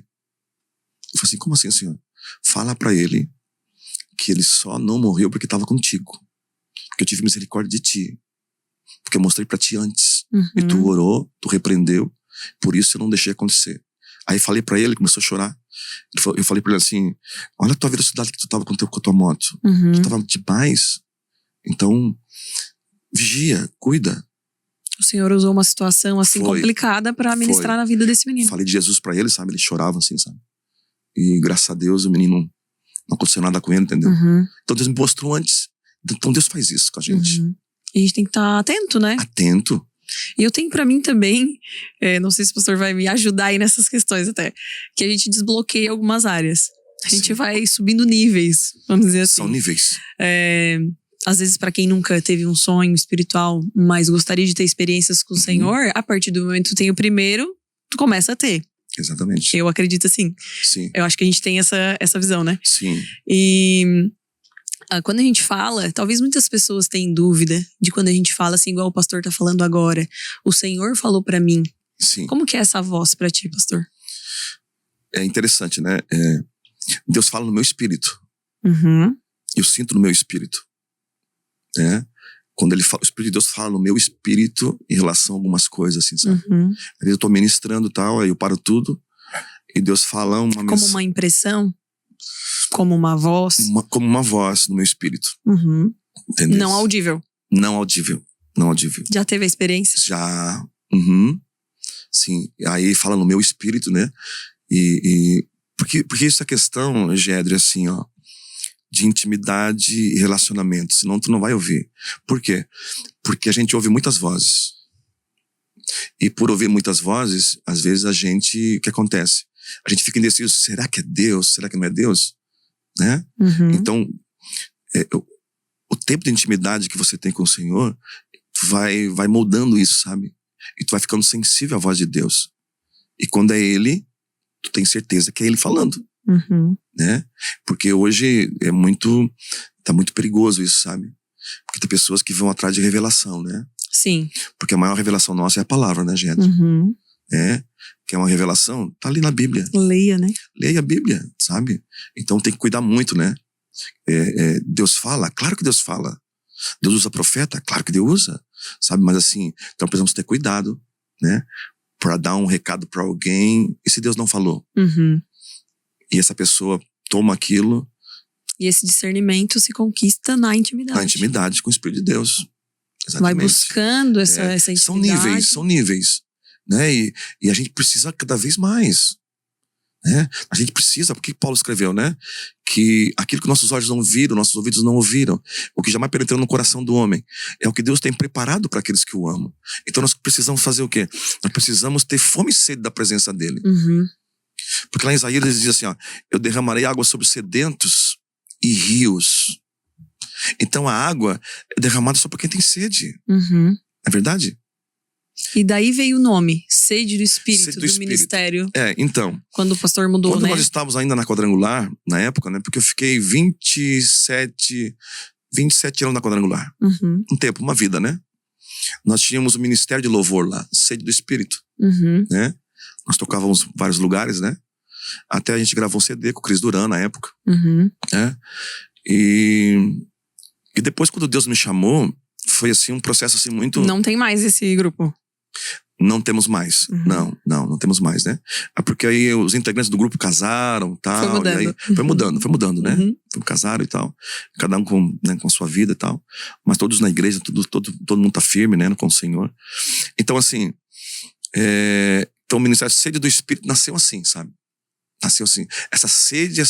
Eu falei assim, como assim, Senhor? Fala pra ele que ele só não morreu porque estava contigo. Porque eu tive misericórdia de ti. Porque eu mostrei pra ti antes. Uhum. E tu orou, tu repreendeu. Por isso eu não deixei acontecer. Aí falei pra ele, começou a chorar. Eu falei pra ele assim, olha a tua velocidade que tu tava com a tua moto. Uhum. Tu tava demais. Então, vigia, cuida. O Senhor usou uma situação assim complicada pra ministrar na vida desse menino. Falei de Jesus pra ele, sabe? Ele chorava assim, sabe? E graças a Deus o menino não aconteceu nada com ele, entendeu? Uhum. Então Deus me mostrou antes. Então Deus faz isso com a gente. Uhum. E a gente tem que estar atento, né? Atento. E eu tenho pra mim também, não sei se o pastor vai me ajudar aí nessas questões até, que a gente desbloqueia algumas áreas. A gente Sim. vai subindo níveis, vamos dizer assim. São níveis. Às vezes, pra quem nunca teve um sonho espiritual, mas gostaria de ter experiências com o Senhor, a partir do momento que tu tem o primeiro, tu começa a ter. Exatamente. Eu acredito assim. Sim. Eu acho que a gente tem essa visão, né? Sim. E quando a gente fala, talvez muitas pessoas tenham dúvida de quando a gente fala assim, igual o pastor tá falando agora. O Senhor falou pra mim. Sim. Como que é essa voz pra ti, pastor? É interessante, né? Deus fala no meu espírito. Uhum. Eu sinto no meu espírito. Né? Quando ele fala, o Espírito de Deus fala no meu espírito em relação a algumas coisas, assim, sabe? Uhum. Aí eu tô ministrando e tal, aí eu paro tudo. E Deus fala Como uma impressão? Como uma voz? Como uma voz no meu espírito. Uhum. Entendeu? Não audível. Não audível. Não audível. Já teve a experiência? Já. Uhum. Sim. Aí fala no meu espírito, né? Porque isso é questão, Gédrio, assim, ó, de intimidade e relacionamento. Senão tu não vai ouvir. Por quê? Porque a gente ouve muitas vozes. E por ouvir muitas vozes, às vezes o que acontece? A gente fica indeciso, será que é Deus? Será que não é Deus? Né? Uhum. Então, o tempo de intimidade que você tem com o Senhor vai moldando isso, sabe? E tu vai ficando sensível à voz de Deus. E quando é Ele, tu tem certeza que é Ele falando. Uhum. Né? Porque hoje tá muito perigoso isso, sabe? Porque tem pessoas que vão atrás de revelação, né? Sim. Porque a maior revelação nossa é a palavra, né, gente? Uhum. Que é uma revelação, tá ali na Bíblia. Leia, né? Leia a Bíblia, sabe? Então tem que cuidar muito, né? Deus fala? Claro que Deus fala. Deus usa profeta? Claro que Deus usa. Sabe? Mas assim, então precisamos ter cuidado, né? Pra dar um recado pra alguém. E se Deus não falou? Uhum. E essa pessoa toma aquilo. E esse discernimento se conquista na intimidade. Na intimidade com o Espírito de Deus. Exatamente. Vai buscando essa intimidade. São níveis. Né? E a gente precisa cada vez mais. Né? A gente precisa, porque Paulo escreveu, né? Que aquilo que nossos olhos não viram, nossos ouvidos não ouviram, o que jamais penetrou no coração do homem, é o que Deus tem preparado para aqueles que o amam. Então nós precisamos fazer o quê? Nós precisamos ter fome e sede da presença dele. Uhum. Porque lá em Isaías ele diz assim, ó, eu derramarei água sobre os sedentos e rios. Então a água é derramada só para quem tem sede. Uhum. É verdade? E daí veio o nome, Sede do Espírito, Sede do do Espírito. ministério. Então. Quando o pastor mudou, quando né? nós estávamos ainda na Quadrangular, na época, né? Porque eu fiquei 27 anos na Quadrangular. Uhum. Um tempo, uma vida, né? Nós tínhamos o Ministério de Louvor lá, Sede do Espírito. Uhum. Né? Nós tocávamos em vários lugares, né? Até a gente gravou um CD com o Cris Duran na época. Uhum. Né? E depois, quando Deus me chamou, foi assim um processo assim muito... Não tem mais esse grupo. Não temos mais. Uhum. Não temos mais, né? Porque aí os integrantes do grupo casaram, tal. Foi mudando. E aí foi mudando, né? Uhum. Casaram e tal. Cada um com a sua vida e tal. Mas todos na igreja, todo mundo tá firme, né? Com o Senhor. Então, assim, então o Ministério Sede do Espírito nasceu assim, sabe? Nasceu assim. Essa sede,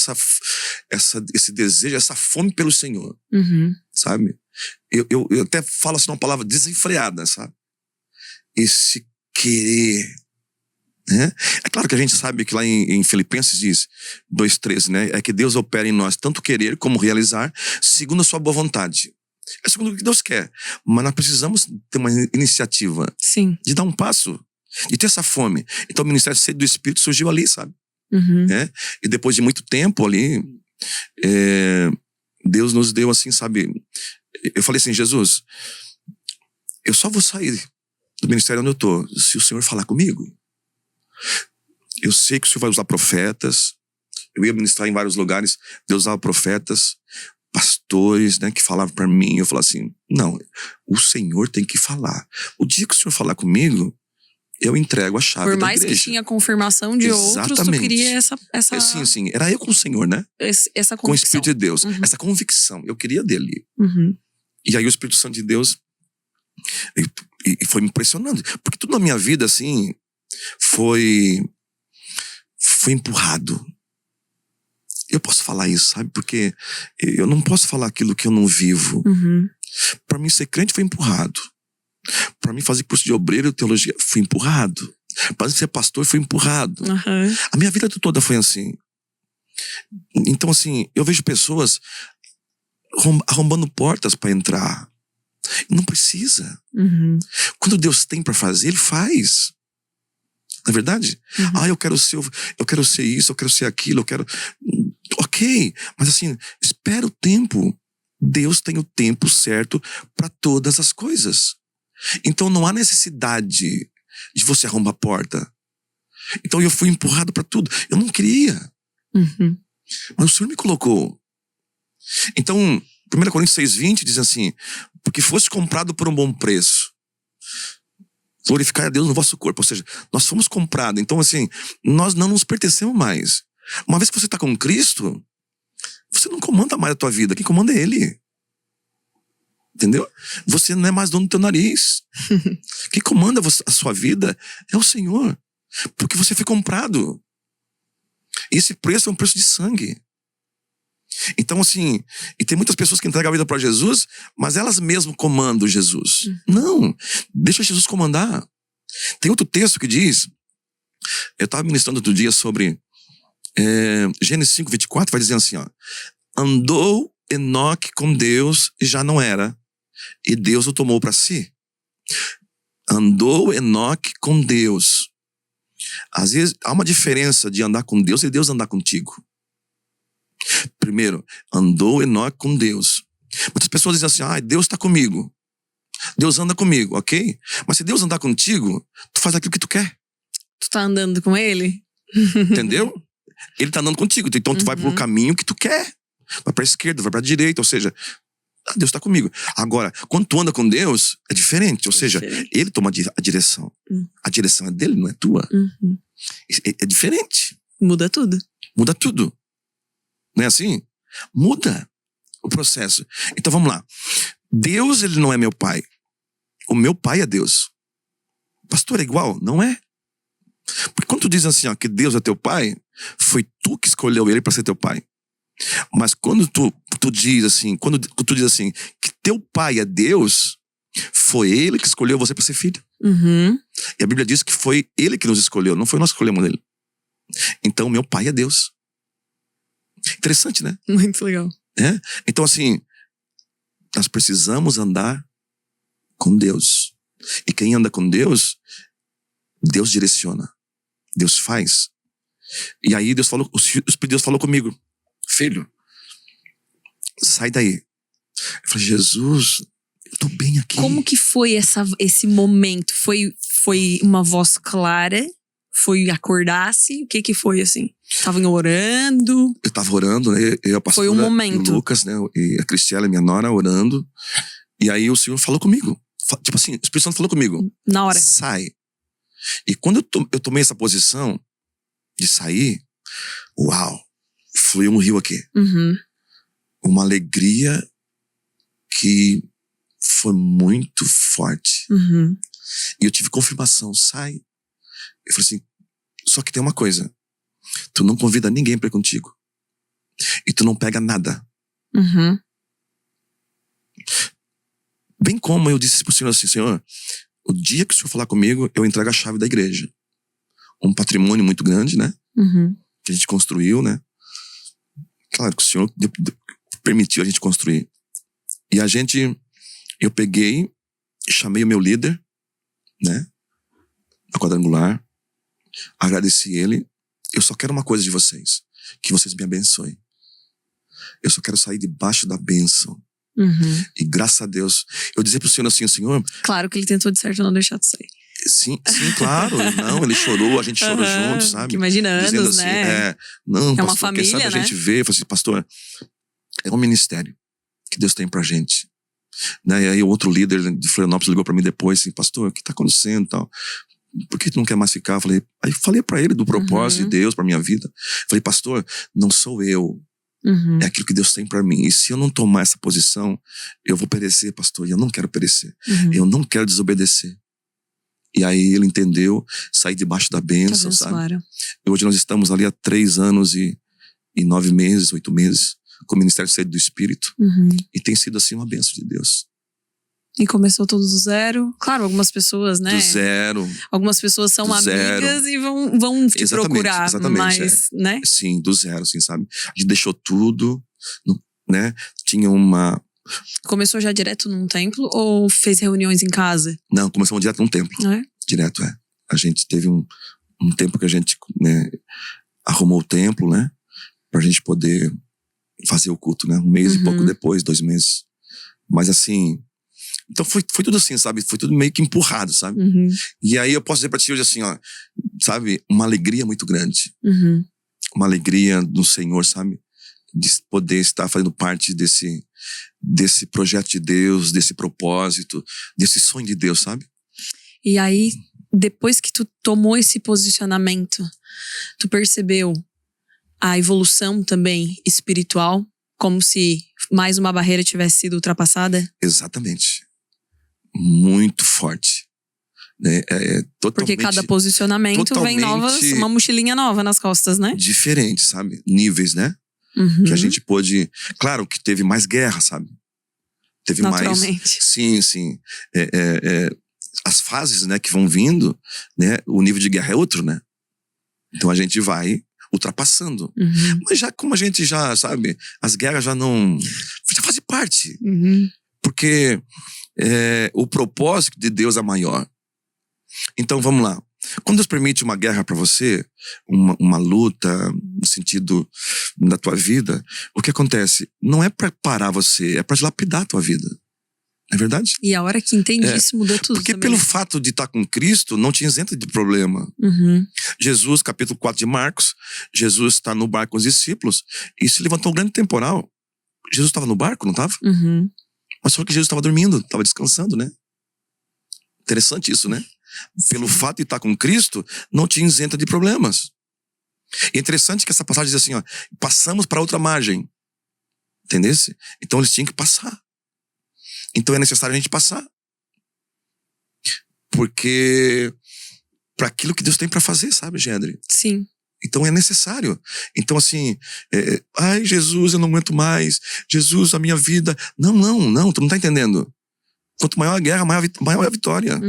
esse desejo, essa fome pelo Senhor. Uhum. Sabe? Eu até falo assim uma palavra desenfreada, sabe? Esse querer, né? É claro que a gente sabe que lá em Filipenses diz 2:13, né? É que Deus opera em nós tanto querer como realizar segundo a sua boa vontade. É segundo o que Deus quer. Mas nós precisamos ter uma iniciativa. Sim. De dar um passo. De ter essa fome. Então o Ministério Sede do Espírito surgiu ali, sabe? Uhum. E depois de muito tempo ali, Deus nos deu assim, sabe? Eu falei assim, Jesus, eu só vou sair do ministério onde eu tô, se o Senhor falar comigo. Eu sei que o Senhor vai usar profetas. Eu ia ministrar em vários lugares, Deus usava profetas, pastores, né, que falavam para mim. Eu falava assim, não, o Senhor tem que falar. O dia que o Senhor falar comigo, eu entrego a chave da igreja. Por mais que tinha confirmação de outros, tu queria essa... Sim, era eu com o Senhor, né? Essa convicção. Com o Espírito de Deus. Uhum. Essa convicção, eu queria dele. Uhum. E aí o Espírito Santo de Deus e foi me impressionando. Porque tudo na minha vida, assim, foi empurrado. Eu posso falar isso, sabe? Porque eu não posso falar aquilo que eu não vivo. Uhum. Para mim, ser crente foi empurrado. Pra mim fazer curso de obreiro, teologia, fui empurrado. Pra ser pastor, fui empurrado. Uhum. A minha vida toda foi assim. Então, assim, eu vejo pessoas arrombando portas pra entrar. Não precisa. Uhum. Quando Deus tem pra fazer, Ele faz. Não é verdade? Uhum. Eu quero ser isso, eu quero ser aquilo, eu quero... Ok, mas assim, espera o tempo. Deus tem o tempo certo pra todas as coisas. Então não há necessidade de você arrombar a porta. Então eu fui empurrado pra tudo. Eu não queria. Uhum. Mas o Senhor me colocou. Então, 1 Coríntios 6,20 diz assim: porque fosse comprado por um bom preço, glorificar a Deus no vosso corpo. Ou seja, nós fomos comprados. Então assim, nós não nos pertencemos mais. Uma vez que você está com Cristo, você não comanda mais a tua vida. Quem comanda é Ele. Entendeu? Você não é mais dono do teu nariz. Quem comanda a sua vida é o Senhor. Porque você foi comprado. E esse preço é um preço de sangue. Então assim, e tem muitas pessoas que entregam a vida para Jesus, mas elas mesmas comandam Jesus. Não, deixa Jesus comandar. Tem outro texto que diz, eu estava ministrando outro dia sobre Gênesis 5:24, vai dizer assim, ó: andou Enoque com Deus e já não era, e Deus o tomou para si. Andou Enoque com Deus. Às vezes há uma diferença de andar com Deus e Deus andar contigo. Primeiro, andou Enoque com Deus. Muitas pessoas dizem assim: Deus está comigo, Deus anda comigo, ok? Mas se Deus andar contigo, tu faz aquilo que tu quer. Tu tá andando com Ele? Entendeu? Ele tá andando contigo, então tu vai pro caminho que tu quer. Vai pra esquerda, vai pra direita, ou seja, Deus tá comigo. Agora, quando tu anda com Deus, é diferente, ou seja, Ele toma a direção. A direção é dele, não é tua. É diferente. Muda tudo. Muda tudo. Não é assim? Muda o processo. Então vamos lá. Deus, Ele não é meu pai. O meu pai é Deus. Pastor, é igual? Não é. Porque quando tu diz assim, ó, que Deus é teu pai, foi tu que escolheu Ele para ser teu pai. Mas quando tu diz assim, que teu pai é Deus, foi Ele que escolheu você para ser filho. E a Bíblia diz que foi Ele que nos escolheu, não foi nós que escolhemos Ele. Então meu pai é Deus. Interessante, né? Muito legal. Então assim, nós precisamos andar com Deus. E quem anda com Deus, Deus direciona, Deus faz. E aí Deus falou comigo: filho, sai daí. Eu falei: Jesus, eu tô bem aqui. Como que foi esse momento? Foi uma voz clara? Foi acordar-se? O que foi assim? Estavam orando? Eu tava orando, né? Eu, a pastora, foi um momento. O Lucas, né? E a Cristiela, minha nora, orando. E aí o Senhor falou comigo. Tipo assim, o Espírito Santo falou comigo. Na hora. Sai. E quando eu tomei essa posição de sair, uau, fluiu um rio aqui. Uma alegria que foi muito forte. E eu tive confirmação: sai. Eu falei assim: só que tem uma coisa, tu não convida ninguém pra ir contigo. E tu não pega nada. Bem como eu disse pro Senhor assim: Senhor, o dia que o Senhor falar comigo, eu entrego a chave da igreja. Um patrimônio muito grande, né? Que a gente construiu, né? Claro que o Senhor permitiu a gente construir. E eu peguei, chamei o meu líder, né? A quadrangular. Agradeci ele. Eu só quero uma coisa de vocês: que vocês me abençoem. Eu só quero sair debaixo da bênção. E graças a Deus, eu dizia pro Senhor assim: Senhor... Claro que ele tentou de certo não deixar de sair. Sim, claro. Não, ele chorou, a gente chorou junto, sabe? Que imagina anos, assim, né? Não, é pastor, uma família, quem sabe né? A gente vê, eu falei assim: pastor, é um ministério que Deus tem pra gente. Né? E aí o outro líder de Florianópolis ligou pra mim depois assim: pastor, o que tá acontecendo e tal? Por que tu não quer mais ficar? Aí falei pra ele do propósito de Deus pra minha vida. Falei: pastor, não sou eu. É aquilo que Deus tem pra mim. E se eu não tomar essa posição, eu vou perecer, pastor. E eu não quero perecer. Eu não quero desobedecer. E aí ele entendeu, saí debaixo da bênção, sabe? E hoje nós estamos ali há 3 anos e 9 meses, 8 meses, com o Ministério Sede do Espírito. E tem sido assim uma bênção de Deus. E começou tudo do zero. Claro, algumas pessoas, né? Do zero. Algumas pessoas são Do amigas zero. e vão te procurar. Exatamente, Mas, né? Sim, do zero, assim, sabe? A gente deixou tudo, né? Tinha uma... Começou já direto num templo ou fez reuniões em casa? Não, começamos direto num templo. É? Direto, é. A gente teve um tempo que a gente, né, arrumou o templo, né? Pra gente poder fazer o culto, né? 1 mês e pouco depois, 2 meses. Mas assim... Então foi tudo assim, sabe? Foi tudo meio que empurrado, sabe? E aí eu posso dizer pra ti hoje assim, ó... Sabe? Uma alegria muito grande. Uma alegria do Senhor, sabe? De poder estar fazendo parte desse projeto de Deus, desse propósito, desse sonho de Deus, sabe? E aí, depois que tu tomou esse posicionamento, tu percebeu a evolução também espiritual, como se mais uma barreira tivesse sido ultrapassada? Exatamente. Muito forte. Né? Totalmente, porque cada posicionamento vem uma mochilinha nova nas costas, né? Diferente, sabe? Níveis, né? Que a gente pôde... Claro que teve mais guerra, sabe? Teve naturalmente. Mais... Sim. As fases, né, que vão vindo, né? O nível de guerra é outro, né? Então a gente vai ultrapassando. Mas já como a gente já, sabe? As guerras já não... Já faz parte. Porque o propósito de Deus é maior. Então vamos lá. Quando Deus permite uma guerra para você, uma luta no sentido da tua vida, o que acontece? Não é para parar você, é para lapidar a tua vida. Não é verdade? E a hora que entende isso, mudou tudo. Porque também. pelo fato de estar com Cristo, não te isenta de problema. Jesus, capítulo 4 de Marcos, Jesus está no barco com os discípulos e se levantou um grande temporal. Jesus estava no barco, não estava? Mas só que Jesus estava dormindo, estava descansando, né? Interessante isso, né? Pelo fato de estar com Cristo, não te isenta de problemas. E é interessante que essa passagem diz assim, ó, passamos para outra margem. Entendesse? Então eles tinham que passar. Então é necessário a gente passar. Porque para aquilo que Deus tem para fazer, sabe, Gedre? Sim. Então é necessário. Então assim, ai Jesus, eu não aguento mais. Jesus, a minha vida. Não, tu não tá entendendo. Quanto maior a guerra, maior a vitória.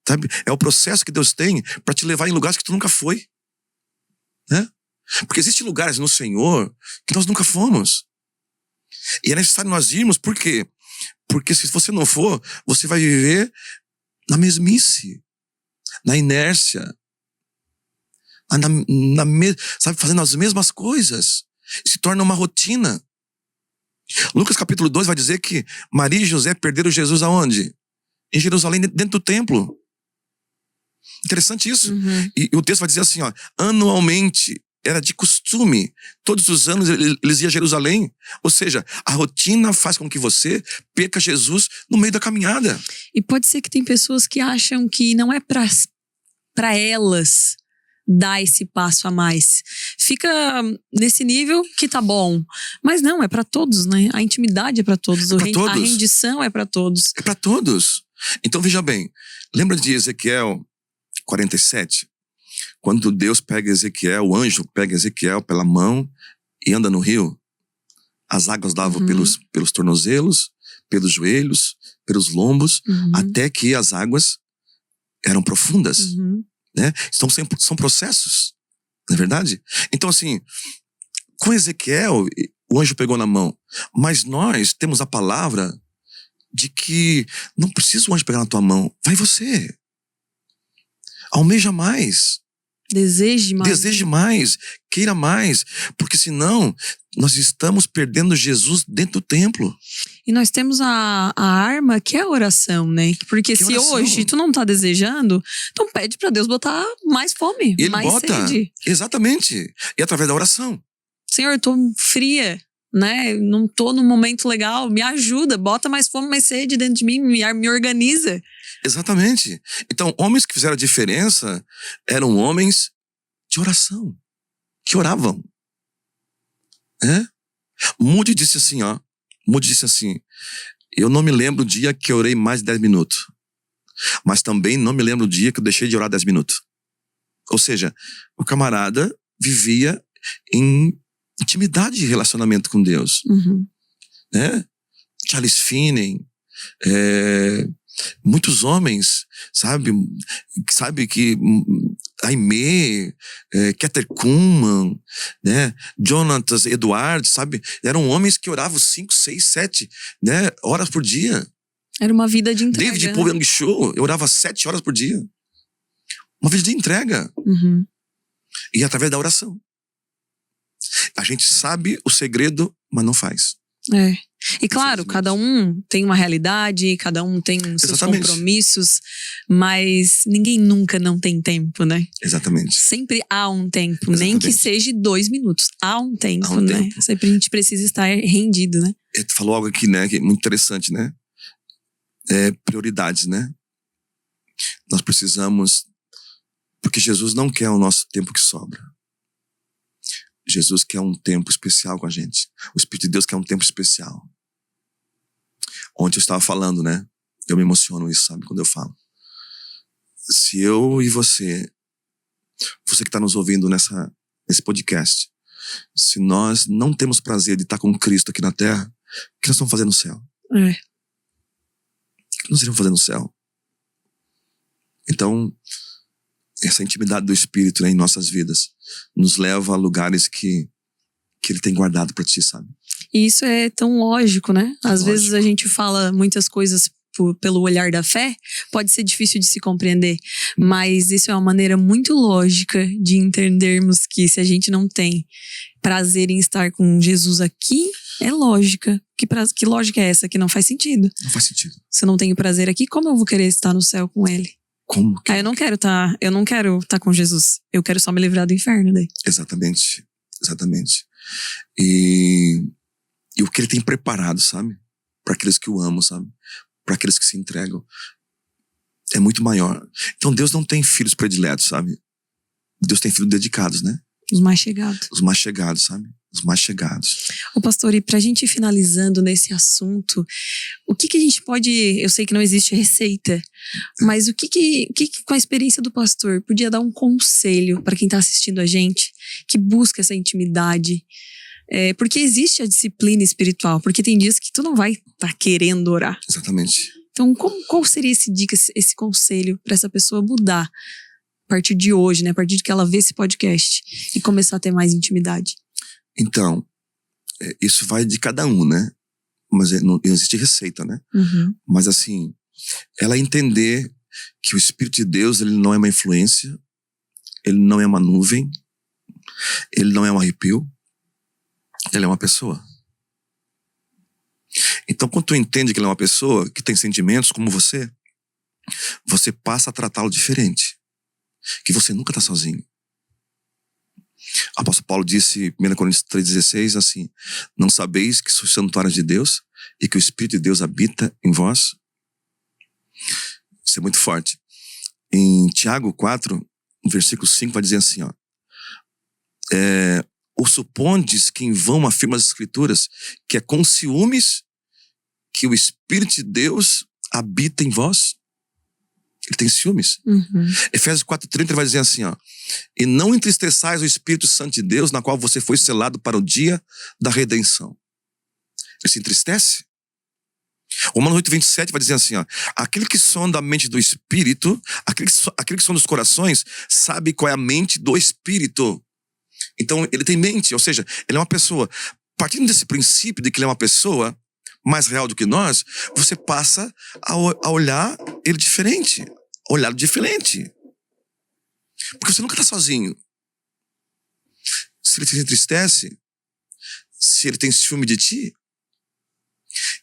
Sabe? É o processo que Deus tem para te levar em lugares que tu nunca foi. Né? Porque existem lugares no Senhor que nós nunca fomos. E é necessário nós irmos, por quê? Porque se você não for, você vai viver na mesmice, na inércia, sabe, fazendo as mesmas coisas. Se torna uma rotina. Lucas capítulo 2 vai dizer que Maria e José perderam Jesus aonde? Em Jerusalém, dentro do templo. Interessante isso. E o texto vai dizer assim, ó, anualmente, era de costume, todos os anos eles iam a Jerusalém. Ou seja, a rotina faz com que você perca Jesus no meio da caminhada. E pode ser que tem pessoas que acham que não é para elas dar esse passo a mais. Fica nesse nível que tá bom. Mas não, é para todos, né? A intimidade é para todos. A rendição é para todos. É para todos. Então veja bem, lembra de Ezequiel 47? Quando Deus pega Ezequiel, o anjo pega Ezequiel pela mão e anda no rio, as águas davam pelos tornozelos, pelos joelhos, pelos lombos, até que as águas eram profundas. Né? Então são processos, não é verdade? Então assim, com Ezequiel, o anjo pegou na mão, mas nós temos a palavra de que não precisa o anjo pegar na tua mão, vai você. Almeja mais. Deseje mais, queira mais, porque senão nós estamos perdendo Jesus dentro do templo. E nós temos a arma que é a oração, né? Porque se hoje tu não tá desejando, então pede pra Deus botar mais fome, Ele mais bota, sede. Exatamente, e através da oração. Senhor, eu tô fria, né? Não tô num momento legal, me ajuda, bota mais fome, mais sede dentro de mim, me organiza. Exatamente. Então, homens que fizeram a diferença eram homens de oração, que oravam. Moody disse assim, ó. Moody disse assim, eu não me lembro o dia que eu orei mais de 10 minutos. Mas também não me lembro o dia que eu deixei de orar 10 minutos. Ou seja, o camarada vivia em intimidade e relacionamento com Deus. Charles Finney, Muitos homens, sabe que Aimee, Keter Kuhlman, né, Jonathan Edwards, sabe, eram homens que oravam 5, 6, 7, né, horas por dia. Era uma vida de entrega. David Paul Young Cho, eu orava 7 horas por dia. Uma vida de entrega. Uhum. E através da oração. A gente sabe o segredo, mas não faz. E claro, cada um tem uma realidade, cada um tem os seus compromissos, mas ninguém nunca não tem tempo, né? Exatamente. Sempre há um tempo, nem que seja 2 minutos. Há um tempo, né? Sempre a gente precisa estar rendido, né? Tu falou algo aqui, né, que é muito interessante, né? Prioridades, né? Nós precisamos, porque Jesus não quer o nosso tempo que sobra. Jesus quer um tempo especial com a gente. O Espírito de Deus quer um tempo especial. Ontem eu estava falando, né? Eu me emociono isso, sabe? Quando eu falo. Se eu e você que está nos ouvindo nesse podcast, se nós não temos prazer de estar com Cristo aqui na terra, o que nós vamos fazer no céu? O que nós iremos fazer no céu? Então, essa intimidade do Espírito, né, em nossas vidas nos leva a lugares que Ele tem guardado para ti, sabe? E isso é tão lógico, né? Às vezes a gente fala muitas coisas pelo olhar da fé, pode ser difícil de se compreender, mas isso é uma maneira muito lógica de entendermos que se a gente não tem prazer em estar com Jesus aqui, é lógica. Que lógica é essa? Que não faz sentido. Não faz sentido. Se eu não tenho prazer aqui, como eu vou querer estar no céu com Ele? Como? Eu não quero estar com Jesus. Eu quero só me livrar do inferno daí. Exatamente. E o que Ele tem preparado, sabe? Para aqueles que o amam, sabe? Para aqueles que se entregam. É muito maior. Então Deus não tem filhos prediletos, sabe? Deus tem filhos dedicados, né? Os mais chegados. Os mais chegados, sabe? Os mais chegados. Ô pastor, e pra gente ir finalizando nesse assunto, o que a gente pode... Eu sei que não existe receita, mas o que com a experiência do pastor, podia dar um conselho para quem tá assistindo a gente, que busca essa intimidade? Porque existe a disciplina espiritual, porque tem dias que tu não vai estar querendo orar. Exatamente. Então, qual seria esse conselho para essa pessoa mudar a partir de hoje, né? A partir de que ela vê esse podcast e começar a ter mais intimidade? Então, isso vai de cada um, né? Mas não existe receita, né? Uhum. Mas assim, ela entender que o Espírito de Deus, ele não é uma influência, ele não é uma nuvem, ele não é um arrepio, ele é uma pessoa. Então, quando tu entende que ele é uma pessoa que tem sentimentos como você passa a tratá-lo diferente. Que você nunca está sozinho. O apóstolo Paulo disse, 1 Coríntios 3,16, assim: não sabeis que sois santuários de Deus e que o Espírito de Deus habita em vós? Isso é muito forte. Em Tiago 4, no versículo 5, vai dizer assim, ó: ou supondes que em vão afirma as Escrituras, que é com ciúmes que o Espírito de Deus habita em vós? Ele tem ciúmes. Uhum. Efésios 4,30 vai dizer assim, ó: e não entristeçais o Espírito Santo de Deus, na qual você foi selado para o dia da redenção. Ele se entristece. Romanos 8,27 vai dizer assim, ó: aquele que sonda a mente do Espírito, aquele que sonda os corações, sabe qual é a mente do Espírito. Então ele tem mente, ou seja, ele é uma pessoa. Partindo desse princípio de que ele é uma pessoa mais real do que nós, você passa a olhar ele diferente. Olhá-lo diferente. Porque você nunca está sozinho. Se ele se entristece, se ele tem ciúme de ti,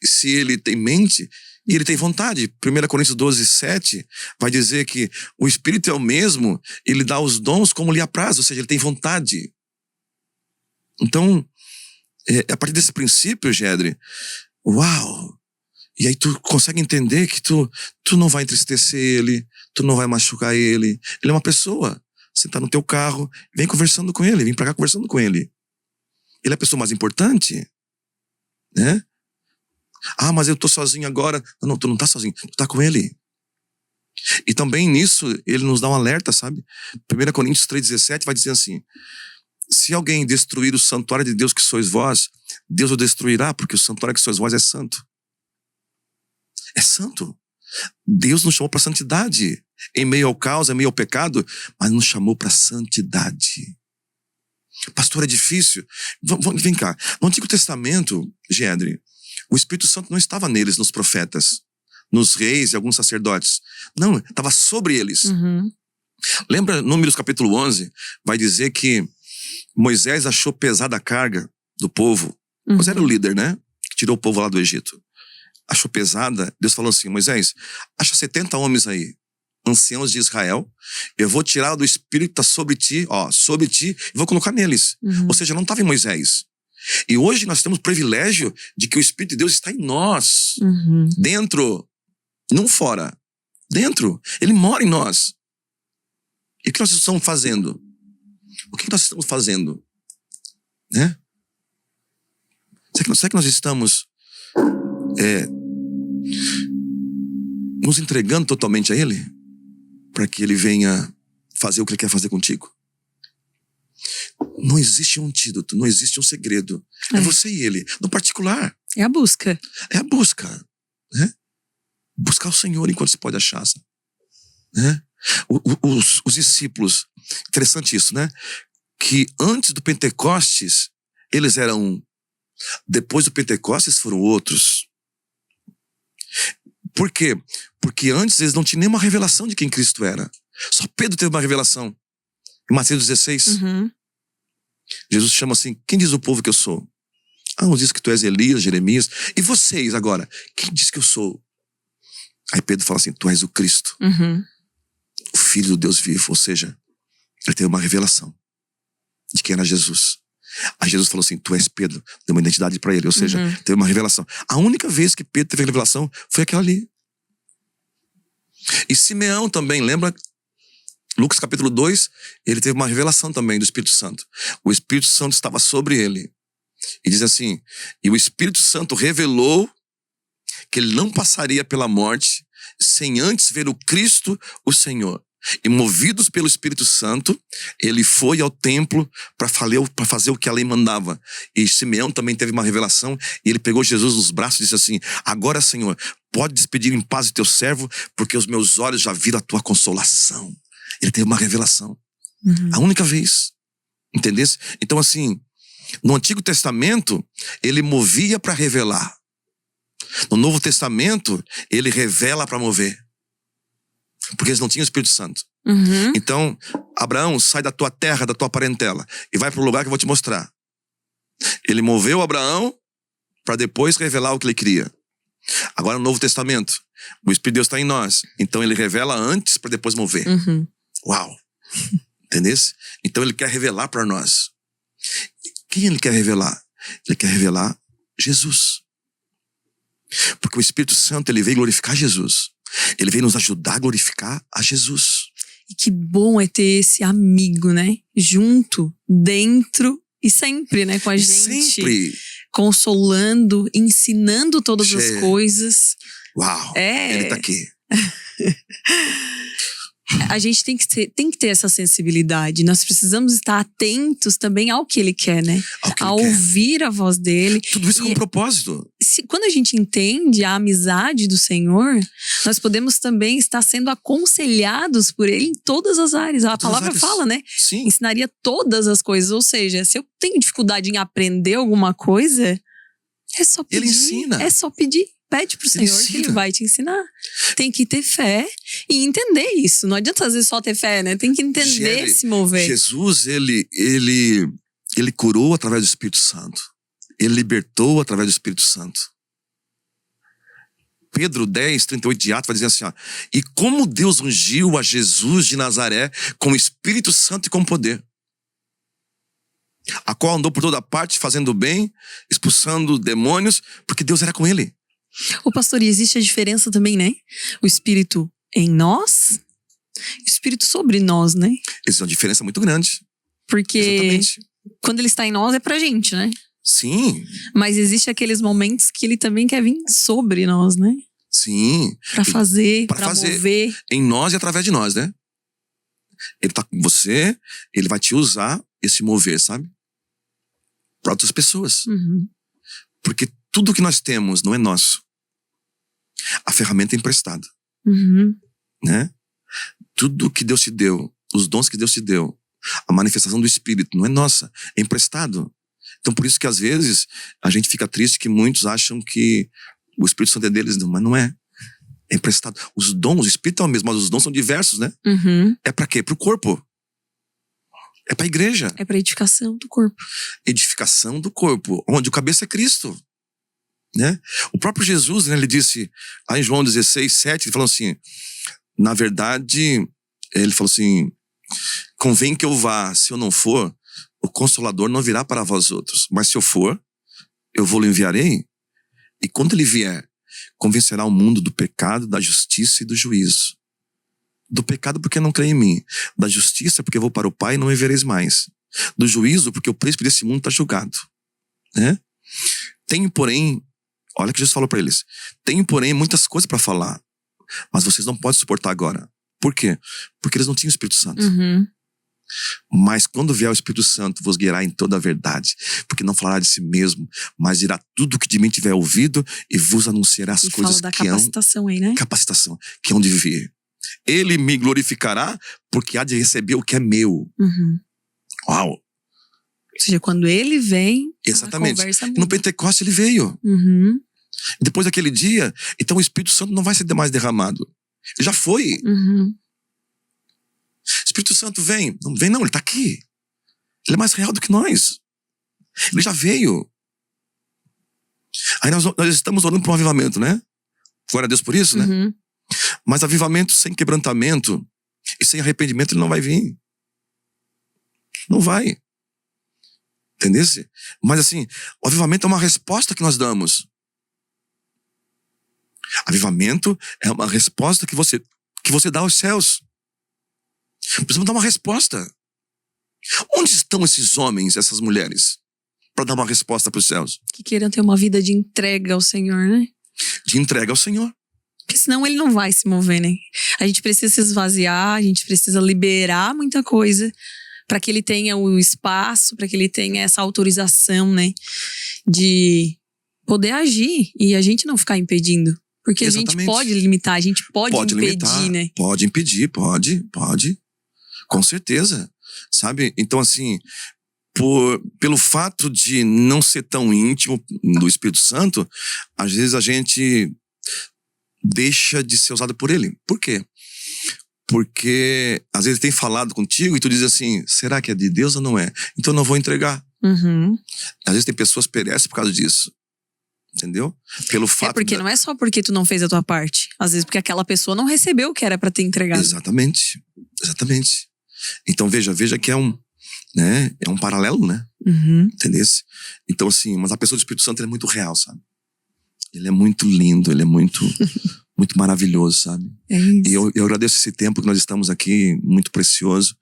se ele tem mente e ele tem vontade. 1 Coríntios 12,7 vai dizer que o Espírito é o mesmo, ele dá os dons como lhe apraz, ou seja, ele tem vontade. Então, a partir desse princípio, Gedre, uau! E aí tu consegue entender que tu não vai entristecer ele, tu não vai machucar ele. Ele é uma pessoa. Você tá no teu carro, vem conversando com ele, vem pra cá conversando com ele. Ele é a pessoa mais importante, né? Ah, mas eu tô sozinho agora. Não, tu não tá sozinho, tu tá com ele. E também nisso, ele nos dá um alerta, sabe? 1 Coríntios 3,17 vai dizer assim: se alguém destruir o santuário de Deus que sois vós, Deus o destruirá, porque o santuário que sois vós é santo. É santo. Deus nos chamou para santidade. Em meio ao caos, em meio ao pecado, mas nos chamou para santidade. Pastor, é difícil. Vem cá. No Antigo Testamento, Gedre, o Espírito Santo não estava neles, nos profetas, nos reis e alguns sacerdotes. Não, estava sobre eles. Lembra, Números capítulo 11, vai dizer que Moisés achou pesada a carga do povo. Moisés era o líder, né? Que tirou o povo lá do Egito. Achou pesada. Deus falou assim, Moisés, acha 70 homens aí, anciãos de Israel, eu vou tirar do Espírito que está sobre ti, e vou colocar neles. Ou seja, não estava em Moisés. E hoje nós temos o privilégio de que o Espírito de Deus está em nós. Dentro, não fora. Dentro. Ele mora em nós. E o que nós estamos fazendo? O que nós estamos fazendo? Né? Será que nós estamos nos entregando totalmente a Ele? Para que Ele venha fazer o que Ele quer fazer contigo? Não existe um antídoto, não existe um segredo. É você e Ele, no particular. É a busca. É a busca. Né? Buscar o Senhor enquanto se pode achar. Né? Os discípulos, interessante isso, né? Que antes do Pentecostes, eles eram um. Depois do Pentecostes foram outros. Por quê? Porque antes eles não tinham nenhuma revelação de quem Cristo era. Só Pedro teve uma revelação. Em Mateus 16. Jesus chama assim, quem diz o povo que eu sou? Uns diz que tu és Elias, Jeremias. E vocês agora? Quem diz que eu sou? Aí Pedro fala assim, tu és o Cristo. O Filho do Deus vivo. Ou seja, ele teve uma revelação de quem era Jesus. Aí Jesus falou assim, tu és Pedro. Deu uma identidade para ele. Ou seja, teve uma revelação. A única vez que Pedro teve revelação foi aquela ali. E Simeão também, lembra? Lucas capítulo 2, ele teve uma revelação também do Espírito Santo. O Espírito Santo estava sobre ele. E diz assim, e o Espírito Santo revelou que ele não passaria pela morte sem antes ver o Cristo, o Senhor. E movidos pelo Espírito Santo, ele foi ao templo para fazer o que a lei mandava. E Simeão também teve uma revelação, e ele pegou Jesus nos braços e disse assim, agora, Senhor, pode despedir em paz o teu servo, porque os meus olhos já viram a tua consolação. Ele teve uma revelação. A única vez. Entendesse? Então assim, no Antigo Testamento, ele movia para revelar. No Novo Testamento, ele revela para mover. Porque eles não tinham o Espírito Santo. Então, Abraão, sai da tua terra, da tua parentela, e vai para o lugar que eu vou te mostrar. Ele moveu Abraão para depois revelar o que ele queria. Agora no Novo Testamento, o Espírito de Deus está em nós. Então ele revela antes para depois mover. Uau! Entendeu? Então ele quer revelar para nós. Quem ele quer revelar? Ele quer revelar Jesus. Porque o Espírito Santo, ele veio glorificar Jesus. Ele veio nos ajudar a glorificar a Jesus. E que bom é ter esse amigo, né? Junto, dentro e sempre, né? Com a gente. Sempre. Consolando, ensinando todas as coisas. Uau, ele tá aqui. A gente tem que ter essa sensibilidade. Nós precisamos estar atentos também ao que ele quer, né? A ouvir a voz dele. Tudo isso com um propósito. Quando a gente entende a amizade do Senhor, nós podemos também estar sendo aconselhados por ele em todas as áreas. A palavra fala, né? Sim. Ensinaria todas as coisas. Ou seja, se eu tenho dificuldade em aprender alguma coisa, é só pedir. Ele ensina. É só pedir. Pede pro Senhor que Ele vai te ensinar. Tem que ter fé e entender isso. Não adianta às vezes só ter fé, né? Tem que entender, se mover. Jesus, ele curou através do Espírito Santo. Ele libertou através do Espírito Santo. Pedro 10, 38 de Atos vai dizer assim, ó, e como Deus ungiu a Jesus de Nazaré com o Espírito Santo e com poder, a qual andou por toda parte fazendo bem, expulsando demônios, porque Deus era com ele. Ô pastor, e existe a diferença também, né? O Espírito em nós e o Espírito sobre nós, né? Existe uma diferença muito grande. Porque exatamente. Quando ele está em nós é pra gente, né? Sim. Mas existe aqueles momentos que ele também quer vir sobre nós, né? Sim. Pra fazer, pra mover. Em nós e através de nós, né? Ele tá com você, ele vai te usar esse mover, sabe? Para outras pessoas. Porque tudo que nós temos não é nosso. A ferramenta é emprestada, Uhum. né? Tudo que Deus te deu, os dons que Deus te deu, a manifestação do Espírito, não é nossa, é emprestado. Então por isso que às vezes a gente fica triste que muitos acham que o Espírito Santo é deles, mas não é. É emprestado. Os dons, o Espírito é o mesmo, mas os dons são diversos, né? Uhum. É pra quê? Pro corpo. É pra igreja. É pra edificação do corpo. Edificação do corpo, onde o cabeça é Cristo, né? O próprio Jesus, né, ele disse, lá em João 16, 7, ele falou assim, na verdade, ele falou assim, convém que eu vá, se eu não for, o Consolador não virá para vós outros, mas se eu for, eu vou lhe enviarei, e quando ele vier, convencerá o mundo do pecado, da justiça e do juízo. Do pecado porque não crê em mim, da justiça porque eu vou para o Pai e não me vereis mais, do juízo porque o príncipe desse mundo está julgado, né? Tenho, porém, olha o que Jesus falou para eles, tenho, porém, muitas coisas para falar, mas vocês não podem suportar agora. Por quê? Porque eles não tinham o Espírito Santo. Uhum. Mas quando vier o Espírito Santo, vos guiará em toda a verdade, porque não falará de si mesmo, mas dirá tudo o que de mim tiver ouvido e vos anunciará as E coisas fala da que hão, capacitação aí, né? capacitação, que hão de vir. Ele me glorificará, porque há de receber o que é meu. Uhum. Uau! Ou seja, quando ele vem, Exatamente. a conversa E muda. no Pentecoste ele veio. Uhum. Depois daquele dia, então o Espírito Santo não vai ser mais derramado. Ele já foi. Uhum. Espírito Santo vem. Não vem não, ele está aqui. Ele é mais real do que nós. Ele já veio. Aí nós estamos orando por um avivamento, né? Glória a Deus por isso, né? Uhum. Mas avivamento sem quebrantamento e sem arrependimento ele não vai vir. Não vai. Entendesse? Mas assim, o avivamento é uma resposta que nós damos. Avivamento é uma resposta que você dá aos céus. Precisamos dar uma resposta. Onde estão esses homens, essas mulheres, para dar uma resposta para os céus? Que queiram ter uma vida de entrega ao Senhor, né? De entrega ao Senhor. Porque senão ele não vai se mover, né? A gente precisa se esvaziar, a gente precisa liberar muita coisa para que ele tenha o espaço, para que ele tenha essa autorização, né? De poder agir e a gente não ficar impedindo. Porque a gente Exatamente. pode limitar, a gente pode impedir, limitar, né? Pode impedir, pode. Com certeza. Sabe? Então assim, pelo fato de não ser tão íntimo do Espírito Santo, às vezes a gente deixa de ser usado por ele. Por quê? Porque às vezes tem falado contigo e tu diz assim, será que é de Deus ou não é? Então eu não vou entregar. Uhum. Às vezes tem pessoas que perecem por causa disso. Entendeu? Pelo fato porque não é só porque tu não fez a tua parte. Às vezes porque aquela pessoa não recebeu o que era pra ter entregado. Exatamente. Então veja que é um paralelo, né? Uhum. Entendesse? Então assim, mas a pessoa do Espírito Santo ele é muito real, sabe? Ele é muito lindo, ele é muito muito maravilhoso, sabe? É isso. E eu agradeço esse tempo que nós estamos aqui, muito precioso.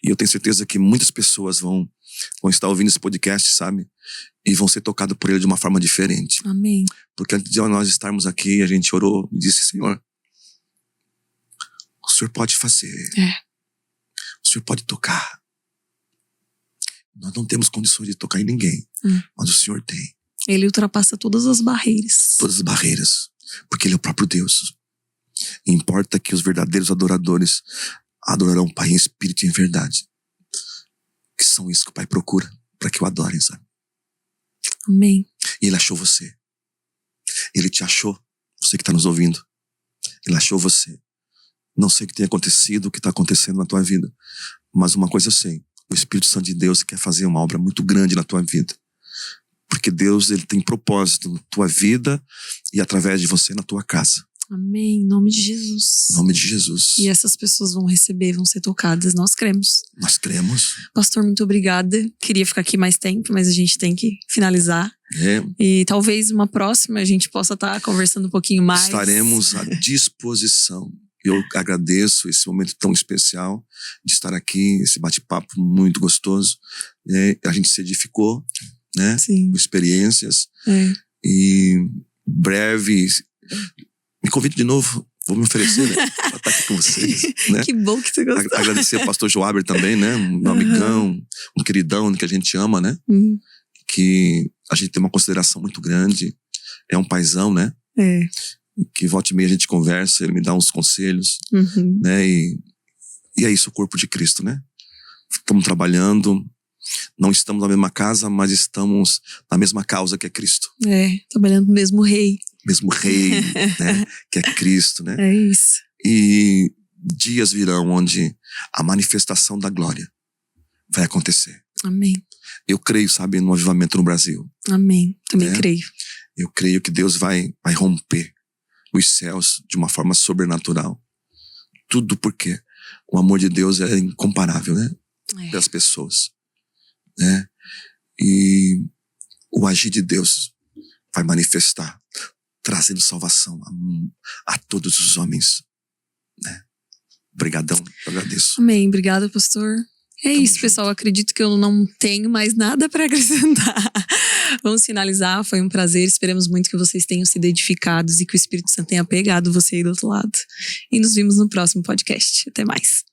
E eu tenho certeza que muitas pessoas vão estar ouvindo esse podcast, sabe? E vão ser tocados por ele de uma forma diferente. Amém. Porque antes de nós estarmos aqui, a gente orou e disse, Senhor, o Senhor pode fazer. O Senhor pode tocar. Nós não temos condições de tocar em ninguém, mas o Senhor tem. Ele ultrapassa todas as barreiras. Todas as barreiras. Porque Ele é o próprio Deus. E importa que os verdadeiros adoradores adorarão o Pai em espírito e em verdade. Que são isso que o Pai procura, para que o adorem, sabe? Amém. E Ele achou você. Ele te achou, você que está nos ouvindo. Ele achou você. Não sei o que tem acontecido, o que está acontecendo na tua vida. Mas uma coisa eu sei. O Espírito Santo de Deus quer fazer uma obra muito grande na tua vida. Porque Deus, Ele tem propósito na tua vida e através de você na tua casa. Amém. Em nome de Jesus. Em nome de Jesus. E essas pessoas vão receber, vão ser tocadas. Nós cremos. Nós cremos. Pastor, muito obrigada. Queria ficar aqui mais tempo, mas a gente tem que finalizar. E talvez uma próxima a gente possa estar conversando um pouquinho mais. Estaremos à disposição. Eu agradeço esse momento tão especial de estar aqui, esse bate-papo muito gostoso. A gente se edificou, né? Sim. Experiências. E breve, me convide de novo. Vou me oferecer, né? Pra estar aqui com vocês, né? Que bom que você gostou. Agradecer ao pastor Joaber também, né? Um amigão, um queridão que a gente ama, né? Que a gente tem uma consideração muito grande. É um paizão, né? que volta e meia a gente conversa, ele me dá uns conselhos, Uhum. né? E é isso, o corpo de Cristo, né? Estamos trabalhando, não estamos na mesma casa, mas estamos na mesma causa que é Cristo. Trabalhando no mesmo rei. Mesmo rei, né? Que é Cristo, né? É isso. E dias virão onde a manifestação da glória vai acontecer. Amém. Eu creio, sabe, no avivamento no Brasil. Amém. Também É. creio. Eu creio que Deus vai romper os céus de uma forma sobrenatural. Tudo porque o amor de Deus é incomparável, né? Das pessoas, né? E o agir de Deus vai manifestar, trazendo salvação a todos os homens, né? Obrigadão, eu agradeço. Amém. Obrigada, pastor. É Tamo isso, junto. pessoal. Acredito que eu não tenho mais nada para acrescentar. Vamos finalizar. Foi um prazer. Esperamos muito que vocês tenham sido edificados e que o Espírito Santo tenha pegado você aí do outro lado. E nos vemos no próximo podcast. Até mais.